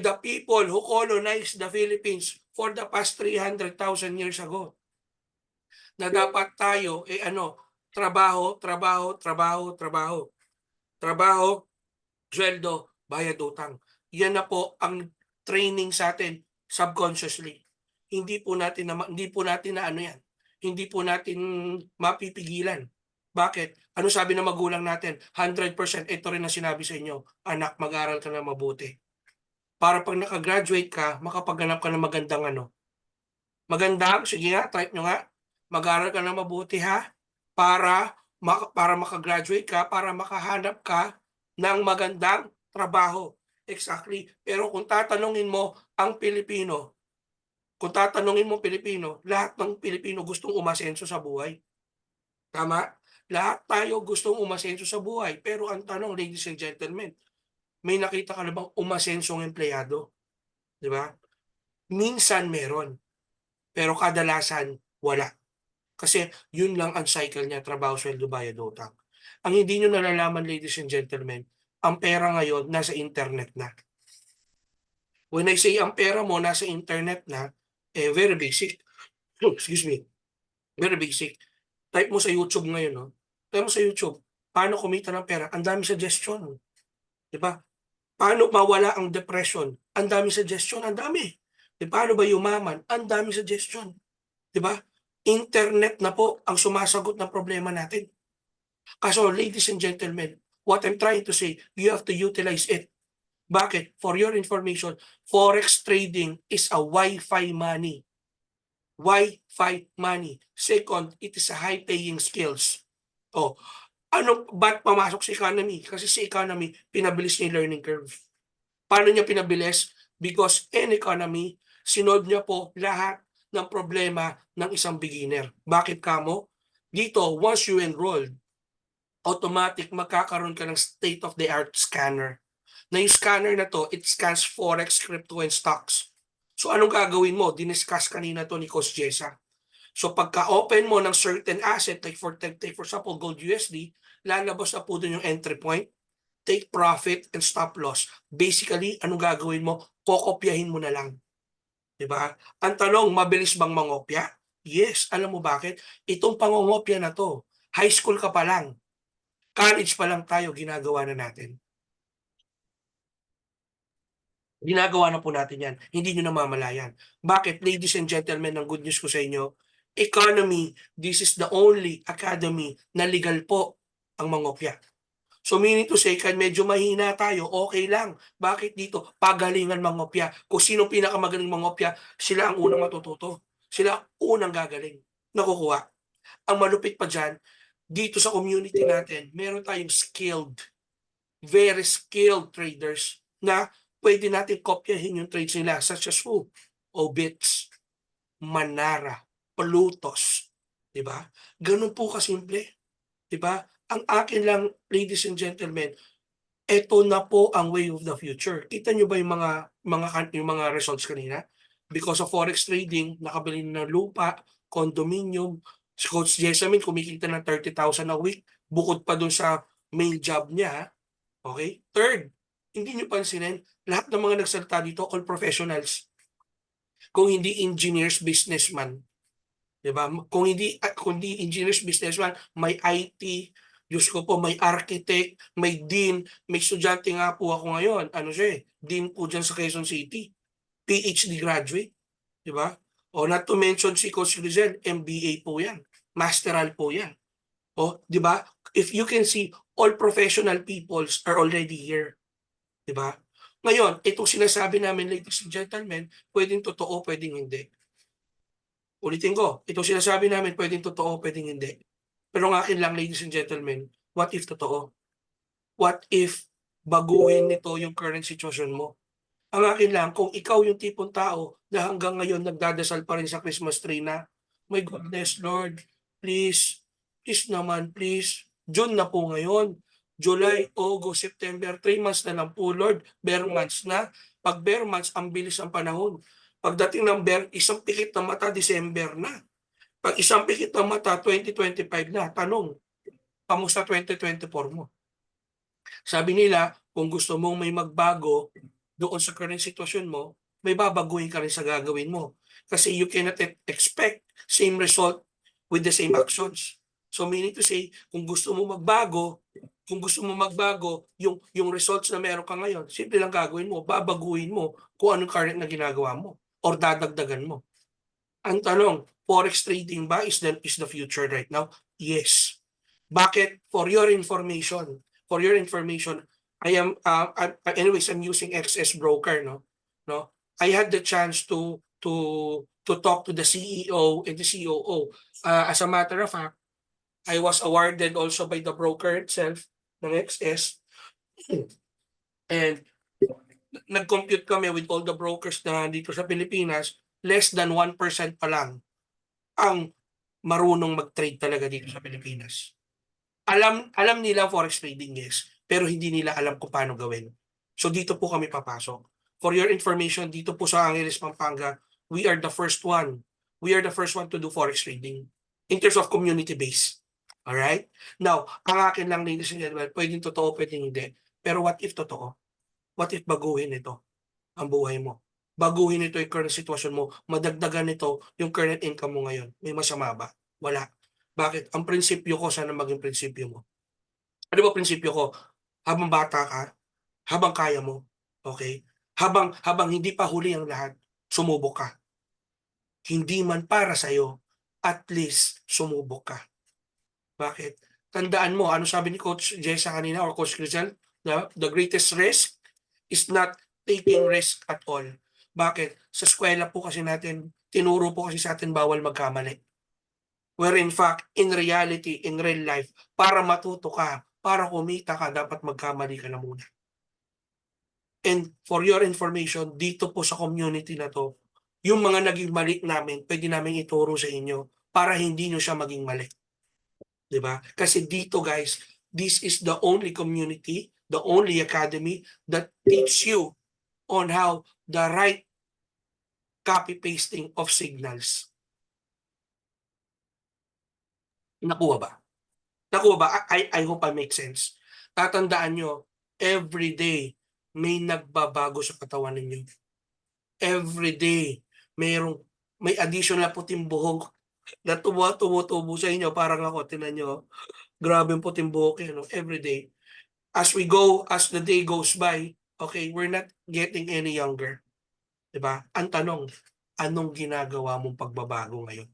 the people who colonized the Philippines for the past 300,000 years ago. Na dapat tayo trabaho, sweldo, bayad utang. Yan na po ang training sa atin subconsciously. Hindi po natin mapipigilan. Bakit? Ano sabi ng magulang natin? 100%. Ito rin ang sinabi sa inyo. Anak, mag-aral ka na mabuti. Para pag nakagraduate ka, makapaghanap ka ng magandang Magandang, sige nga, type nyo nga. Mag-aral ka na mabuti para makagraduate ka, para makahanap ka ng magandang trabaho. Exactly. Pero kung tatanungin mo ang Pilipino, lahat ng Pilipino gustong umasenso sa buhay. Tama? Lahat tayo gustong umasenso sa buhay. Pero ang tanong, ladies and gentlemen, may nakita ka na bang umasensong empleyado? Di ba? Minsan meron. Pero kadalasan, wala. Kasi yun lang ang cycle niya, trabaho, sweldo, bayad, utang. Ang hindi nyo nalalaman, ladies and gentlemen, ang pera ngayon nasa internet na. When I say ang pera mo nasa internet na, very basic. Excuse me. Very basic. Type mo sa YouTube ngayon. Type mo sa YouTube, paano kumita ng pera? Ang dami suggestion. Diba? Paano mawala ang depression? Ang dami suggestion, ang dami. Paano ba yumaman? Ang dami suggestion. 'Di ba? Internet na po ang sumasagot ng problema natin. Kaso ladies and gentlemen, what I'm trying to say, you have to utilize it. Bakit? For your information, forex trading is a Wi-Fi money. Wi-Fi money. Second, it is a high-paying skills. Oh, ba't pumasok sa economy? Kasi sa economy, pinabilis niya yung learning curve. Paano niya pinabilis? Because in economy, sinolve niya po lahat ng problema ng isang beginner. Bakit kamo? Dito, once you enrolled, automatic magkakaroon ka ng state-of-the-art scanner. Na yung scanner na to, it scans forex, crypto, and stocks. So anong gagawin mo? Diniscuss kanina to ni Coach Jessa. So pagka-open mo ng certain asset, like for example, gold USD, lalabas na po doon yung entry point, take profit, and stop loss. Basically, anong gagawin mo? Kokopyahin mo na lang. Diba? Ang tanong, mabilis bang mangopya? Yes. Alam mo bakit? Itong pangongopya na to, high school ka pa lang, college pa lang tayo, ginagawa na natin. Ginagawa na po natin yan. Hindi nyo namamalayan. Bakit? Ladies and gentlemen, ang good news ko sa inyo, economy, this is the only academy na legal po ang mangopya. So meaning to say, kan medyo mahina tayo, okay lang. Bakit dito? Pagalingan mangopya. Kung sino pinakamagaling mangopya, sila ang unang matututo. Sila ang unang gagaling. Nakukuha. Ang malupit pa dyan, dito sa community natin, meron tayong skilled, very skilled traders na pwede natin kopyahin yung trades nila, such as who? Obits, Manara, Plutos. Diba? Ganun po kasimple. Diba? Ang akin lang, ladies and gentlemen, eto na po ang way of the future. Kita nyo ba yung mga results kanina? Because of forex trading, nakabili ng lupa, condominium, si Coach Jessamine kumikita ng 30,000 a week, bukod pa dun sa main job niya. Okay? Third, hindi nyo pansinin, lahat ng mga nagsalita dito, all professionals. Kung hindi engineers, businessman. Diba? Kung hindi engineers, businessman, may IT, Diyos ko po, may architect, may dean, may estudyante nga po ako ngayon. Ano siya eh? Dean po dyan sa Quezon City. PhD graduate. Diba? O not to mention si Coach Rizal, MBA po yan. Masteral po yan. O, diba? If you can see, all professional peoples are already here. Diba? Ngayon, itong sinasabi namin, ladies and gentlemen, pwedeng totoo, pwedeng hindi. Ulitin ko, itong sinasabi namin, pwedeng totoo, pwedeng hindi. Pero ang akin lang, ladies and gentlemen, what if totoo? What if baguhin nito yung current situation mo? Ang akin lang, kung ikaw yung tipong tao na hanggang ngayon nagdadasal pa rin sa Christmas tree na, my goodness, Lord, please naman, please. June na po ngayon. July, August, September, 3 months na lang po, Lord. Bare months na. Pag bare months, ang bilis ang panahon. Pagdating ng bare, isang pikit ng mata, December na. Pag isang pikit ng mata, 2025 na. Tanong, kamusta 2024 mo? Sabi nila, kung gusto mong may magbago doon sa current situation mo, may babaguhin ka rin sa gagawin mo. Kasi you cannot expect same result with the same actions. So meaning to say, kung gusto mo magbago, yung results na meron ka ngayon, simple lang gagawin mo, babaguhin mo kung anong current na ginagawa mo or dadagdagan mo. Ang tanong, forex trading ba is the future right now? Yes. Bakit? For your information, I'm using XS Broker, no? I had the chance to talk to the CEO and the COO. As a matter of fact, I was awarded also by the broker itself ng XS. And nag-compute kami with all the brokers na dito sa Pilipinas, less than 1% pa lang ang marunong mag-trade talaga dito sa Pilipinas. Alam nila forex trading, yes, pero hindi nila alam kung paano gawin. So dito po kami papasok. For your information, dito po sa Angeles, Pampanga, we are the first one. We are the first one to do forex trading in terms of community base. Alright? Now, ang akin lang, ladies and gentlemen, pwedeng totoo, pwedeng hindi. Pero what if totoo? What if baguhin ito ang buhay mo? Baguhin ito yung current situation mo. Madagdagan nito yung current income mo ngayon. May masama ba? Wala. Bakit? Ang prinsipyo ko, sana maging prinsipyo mo. Ano ba prinsipyo ko? Habang bata ka, habang kaya mo, okay? Habang hindi pa huli ang lahat, sumubok ka. Hindi man para sa'yo, at least sumubok ka. Bakit? Tandaan mo, ano sabi ni Coach Jessa kanina or Coach Rizal? The greatest risk is not taking risk at all. Bakit? Sa eskwela po kasi natin, tinuro po kasi sa atin bawal magkamali. Where in fact, in reality, in real life, para matuto ka, para kumita ka, dapat magkamali ka na muna. And for your information, dito po sa community na to, yung mga naging mali namin, pwede namin ituro sa inyo para hindi nyo siya maging mali. Diba? Kasi dito guys, this is the only community, the only academy that teach you on how the right copy-pasting of signals. Nakuha ba? Nakuha ba? I hope I make sense. Tatandaan nyo, every day, may nagbabago sa katawan ninyo. Every day, may additional puting buhok na tumutubo sa inyo. Parang ako, tinan nyo, grabe yung puting buhok yun, no? Every day. As the day goes by, okay, we're not getting any younger. Diba? Ang tanong, anong ginagawa mong pagbabago ngayon?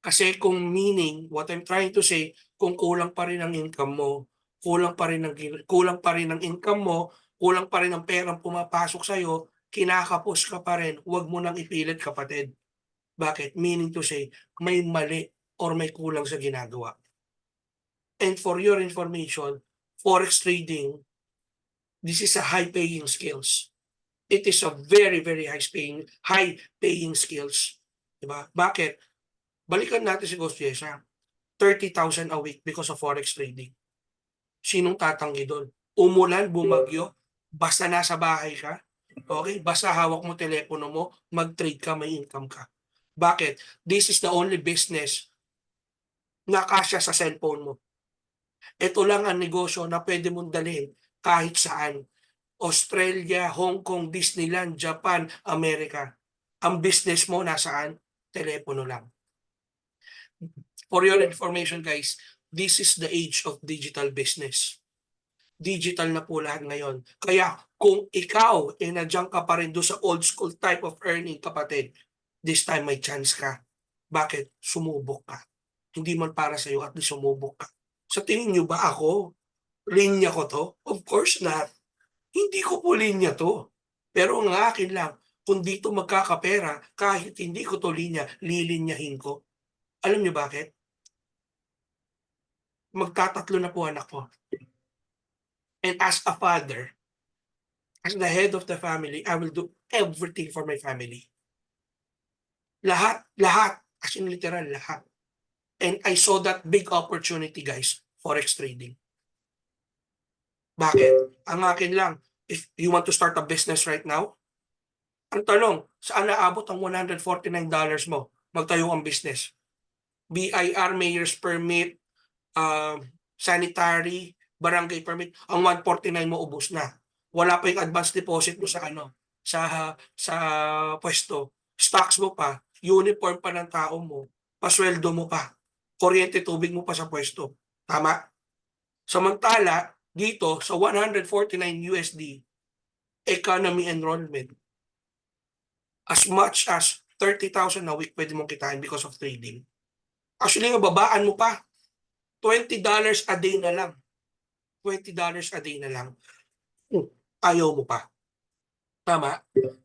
Kasi kung meaning, what I'm trying to say, kung kulang pa rin ang income mo, kulang pa rin ang income mo, kulang pa rin ang perang pumapasok sa'yo, kinakapos ka pa rin, huwag mo nang ipilit kapatid. Bakit? Meaning to say, may mali or may kulang sa ginagawa. And for your information, forex trading, this is a high-paying skills. It is a very, very high-paying skills. Diba? Bakit? Balikan natin si Ghost Jessa. 30,000 a week because of forex trading. Sinong tatanggi doon? Umulan, bumagyo, basta nasa bahay ka, okay? Basta hawak mo telepono mo, mag-trade ka, may income ka. Bakit? This is the only business na kasya sa cellphone mo. Ito lang ang negosyo na pwede mong dalhin kahit saan. Australia, Hong Kong, Disneyland, Japan, Amerika. Ang business mo nasaan? Telepono lang. For your information guys, this is the age of digital business. Digital na po lahat ngayon. Kaya kung ikaw nandiyan ka pa rin doon sa old school type of earning kapatid, this time may chance ka. Bakit? Sumubok ka. Hindi man para sa'yo at least sumubok ka. Sa tingin nyo ba ako, linya ko to? Of course not. Hindi ko po linya to. Pero ang akin lang, kung dito magkakapera, kahit hindi ko to linya, lilinyahin ko. Alam nyo bakit? Magtatatlo na po anak ko. And as a father, as the head of the family, I will do everything for my family. Lahat, as in literal, lahat. And I saw that big opportunity, guys, forex trading. Bakit? Ang akin lang, if you want to start a business right now, ang tanong, saan naabot ang $149 mo? Magtayo ang business. BIR, mayor's permit, sanitary, barangay permit, ang 149 mo ubos na. Wala pa yung advance deposit mo sa sa pwesto. Stocks mo pa, uniform pa ng tao mo, pasweldo mo pa, kuryente tubig mo pa sa pwesto. Tama? Samantala, dito sa 149 USD, economy enrollment, as much as 30,000 a week pwede mong kitain because of trading. Actually, babaan mo pa. $20 a day na lang. $20 a day na lang. Ayaw mo pa. Tama?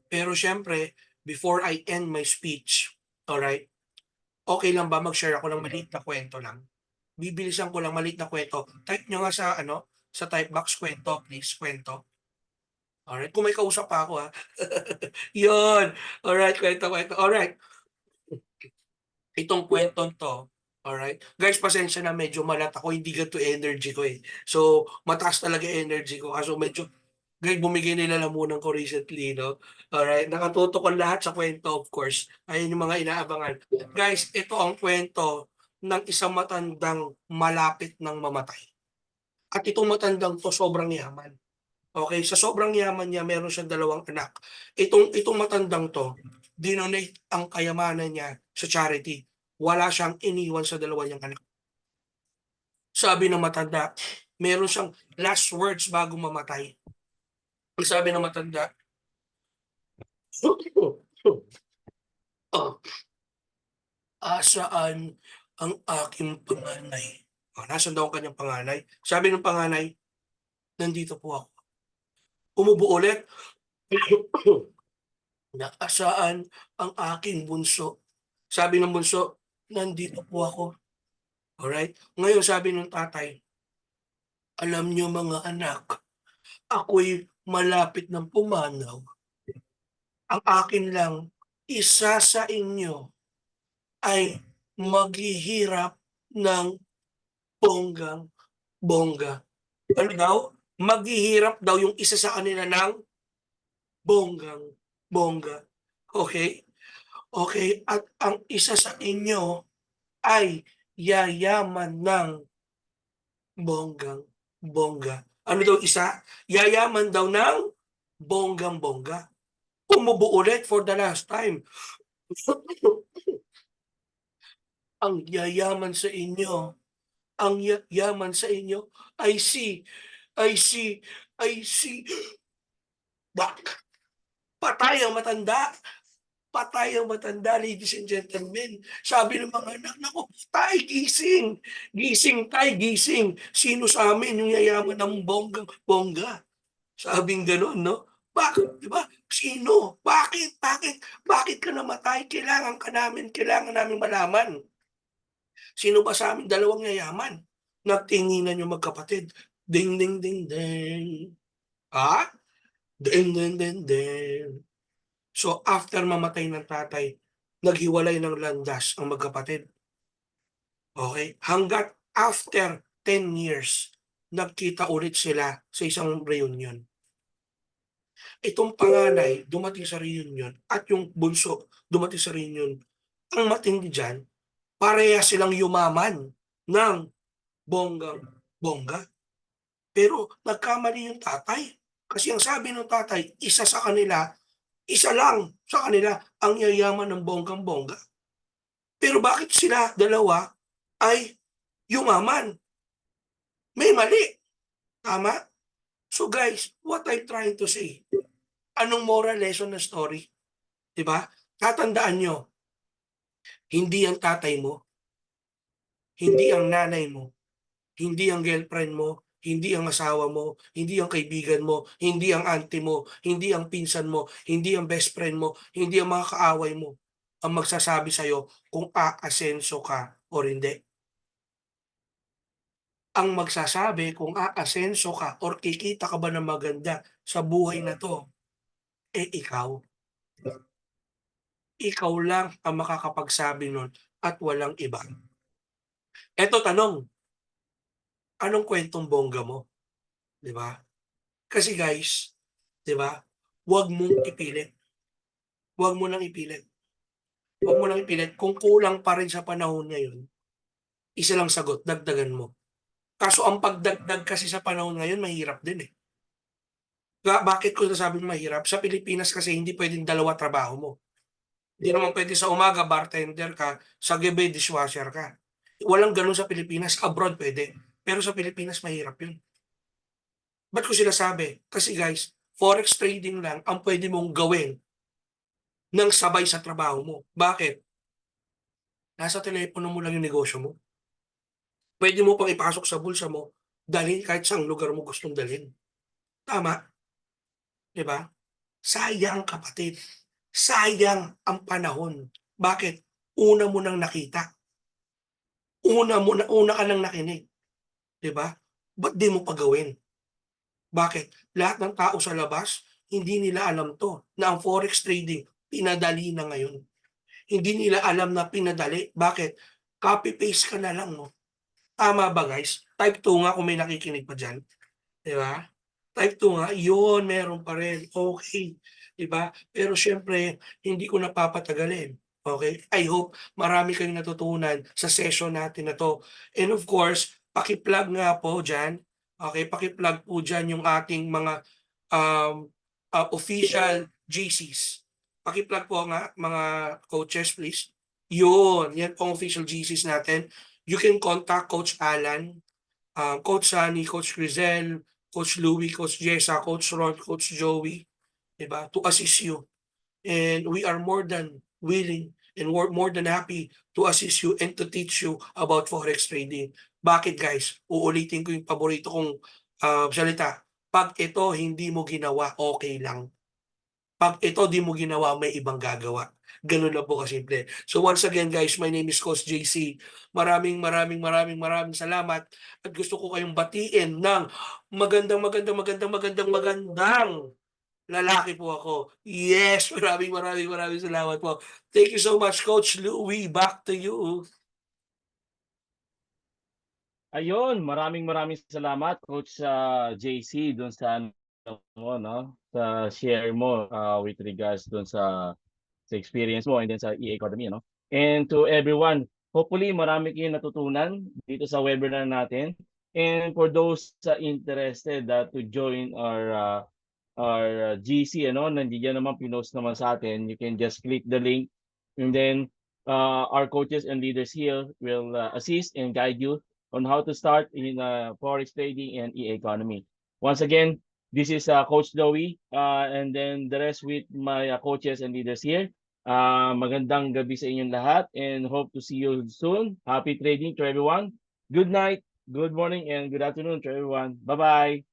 Pero syempre, before I end my speech, alright, okay lang ba mag-share ako ng maliit na kwento lang? Bibilisan ko lang maliit na kwento. Type nyo nga sa type box kwento, please, kwento. Alright, kung may kausap pa ako ha. Yun. Alright, kwento. Alright. Itong kwentong to, alright? Guys, pasensya na medyo malat ako, hindi ganito energy ko eh. So, mataas talaga energy ko. Kaso medyo, guys, bumigay nila lamunan ko recently, no? Alright, nakatutok ang lahat sa kwento, of course. Ayun yung mga inaabangan. Guys, ito ang kwento ng isang matandang malapit ng mamatay. At itong matandang to, sobrang yaman. Okay, sa sobrang yaman niya, meron siyang 2 anak. Itong matandang to, dinonate ang kayamanan niya sa charity. Wala siyang iniwan sa 2 niyang anak. Sabi ng matanda, meron siyang last words bago mamatay. Sabi ng matanda, Saan ang aking panganay? Nasaan daw ang kanyang panganay? Sabi ng panganay, nandito po ako. Umubo ulit. Nasaan ang aking bunso? Sabi ng bunso, nandito po ako. Alright? Ngayon sabi ng tatay, alam niyo mga anak, ako'y malapit ng pumanaw. Ang akin lang, isa sa inyo ay maghihirap ng bonggang-bongga. Ano daw? Maghihirap daw yung isa sa kanila ng bonggang-bongga. Okay? Okay, at ang isa sa inyo ay yayaman ng bonggang-bongga. Ano daw isa? Yayaman daw ng bonggang-bongga. Umubo ulit for the last time. Ang yayaman sa inyo, ang yaman sa inyo, I see, back. Patay ang matanda. Patay ang matanda, ladies and gentlemen. Sabi ng mga anak, naku, tay, gising. Gising, tay, gising. Sino sa amin yung yayaman ng bonggang-bongga? Sabing gano'n, no? Bakit, di ba? Sino? Bakit? Bakit ka namatay? Kailangan namin malaman. Sino ba sa amin dalawang yayaman? Nagtinginan yung magkapatid. Ding, ding, ding, ding. Ding, ding, ding, ding. So after mamatay ng tatay, naghiwalay ng landas ang magkapatid. Okay? Hanggat after 10 years, nagkita ulit sila sa isang reunion. Itong panganay, dumating sa reunion, at yung bunso, dumating sa reunion. Ang matindi dyan, pareha silang yumaman ng bonggang-bongga. Pero nagkamali yung tatay. Kasi ang sabi ng tatay, isa lang sa kanila ang yayaman ng bonggang-bongga. Pero bakit sila dalawa ay yumaman? May mali. Tama? So guys, what I'm trying to say, anong moral lesson ng story? Diba? Tatandaan nyo, hindi ang tatay mo, hindi ang nanay mo, hindi ang girlfriend mo, hindi ang asawa mo, hindi ang kaibigan mo, hindi ang auntie mo, hindi ang pinsan mo, hindi ang best friend mo, hindi ang mga kaaway mo ang magsasabi sa'yo kung aasenso ka o hindi. Ang magsasabi kung aasenso ka or kikita ka ba ng maganda sa buhay na to, ikaw. Ikaw lang ang makakapagsabi nun at walang iba. Eto tanong, anong kwentong bongga mo? Di ba? Kasi guys, di ba? Huwag mong ipilit. Huwag mo nang ipilit. Huwag mo nang ipilit. Kung kulang pa rin sa panahon ngayon, isa lang sagot, dagdagan mo. Kaso ang pagdagdag kasi sa panahon ngayon, mahirap din eh. Bakit ko nasabing mahirap? Sa Pilipinas kasi hindi pwedeng dalawa trabaho mo. Hindi naman pwede sa umaga bartender ka, sa gabi dishwasher ka. Walang ganun sa Pilipinas. Abroad pwede. Pero sa Pilipinas mahirap yun. Ba't ko sinasabi? Kasi guys, forex trading lang ang pwede mong gawin ng sabay sa trabaho mo. Bakit? Nasa telepono mo lang yung negosyo mo. Pwede mo pang ipasok sa bulsa mo, dalhin kahit saang lugar mo gustong dalhin. Tama? Diba? Sayang kapatid. Sayang ang panahon. Bakit? Una mo nang nakita. Una ka nang nakinig. Diba? Ba't di mo pagawin? Bakit? Lahat ng tao sa labas, hindi nila alam to, na ang forex trading, pinadali na ngayon. Hindi nila alam na pinadali. Bakit? Copy-paste ka na lang, no? Tama ba, guys? Type 2 nga kung may nakikinig pa dyan. Diba? Type 2 nga, yun, meron pa rin. Okay. Diba? Pero syempre, hindi ko napapatagalin. Okay? I hope marami kayong natutunan sa session natin na to. And of course, paki-plug nga po dyan. Okay? Paki-plug po dyan yung ating mga official GCs. Paki-plug po nga, mga coaches, please. Yun, yan po ang official GCs natin. You can contact Coach Alan, Coach Sunny, Coach Grizel, Coach Louie, Coach Jessa, Coach Ron, Coach Joey, diba? To assist you. And we are more than willing And we're more than happy to assist you and to teach you about forex trading. Bakit guys? Uulitin ko yung paborito kong salita. Pag ito hindi mo ginawa, okay lang. Pag ito di mo ginawa, may ibang gagawa. Ganun na po kasimple. So once again guys, my name is Coach JC. Maraming salamat at gusto ko kayong batiin ng magandang lalaki po ako. Yes, maraming salamat po. Thank you so much, Coach Louie. Back to you. Ayun, maraming salamat Coach JC doon sa sa share mo with regards doon sa experience mo and then sa EA Academy, no? And to everyone, hopefully marami kayong natutunan dito sa webinar natin. And for those interested to join our GC, nandiyan naman pinost naman sa atin, you can just click the link and then our coaches and leaders here will assist and guide you on how to start in forex trading and EA Economy. Once again, this is Coach Louie and then the rest with my coaches and leaders here. Magandang gabi sa inyong lahat and hope to see you soon. Happy trading to everyone. Good night, good morning, and good afternoon to everyone. Bye-bye.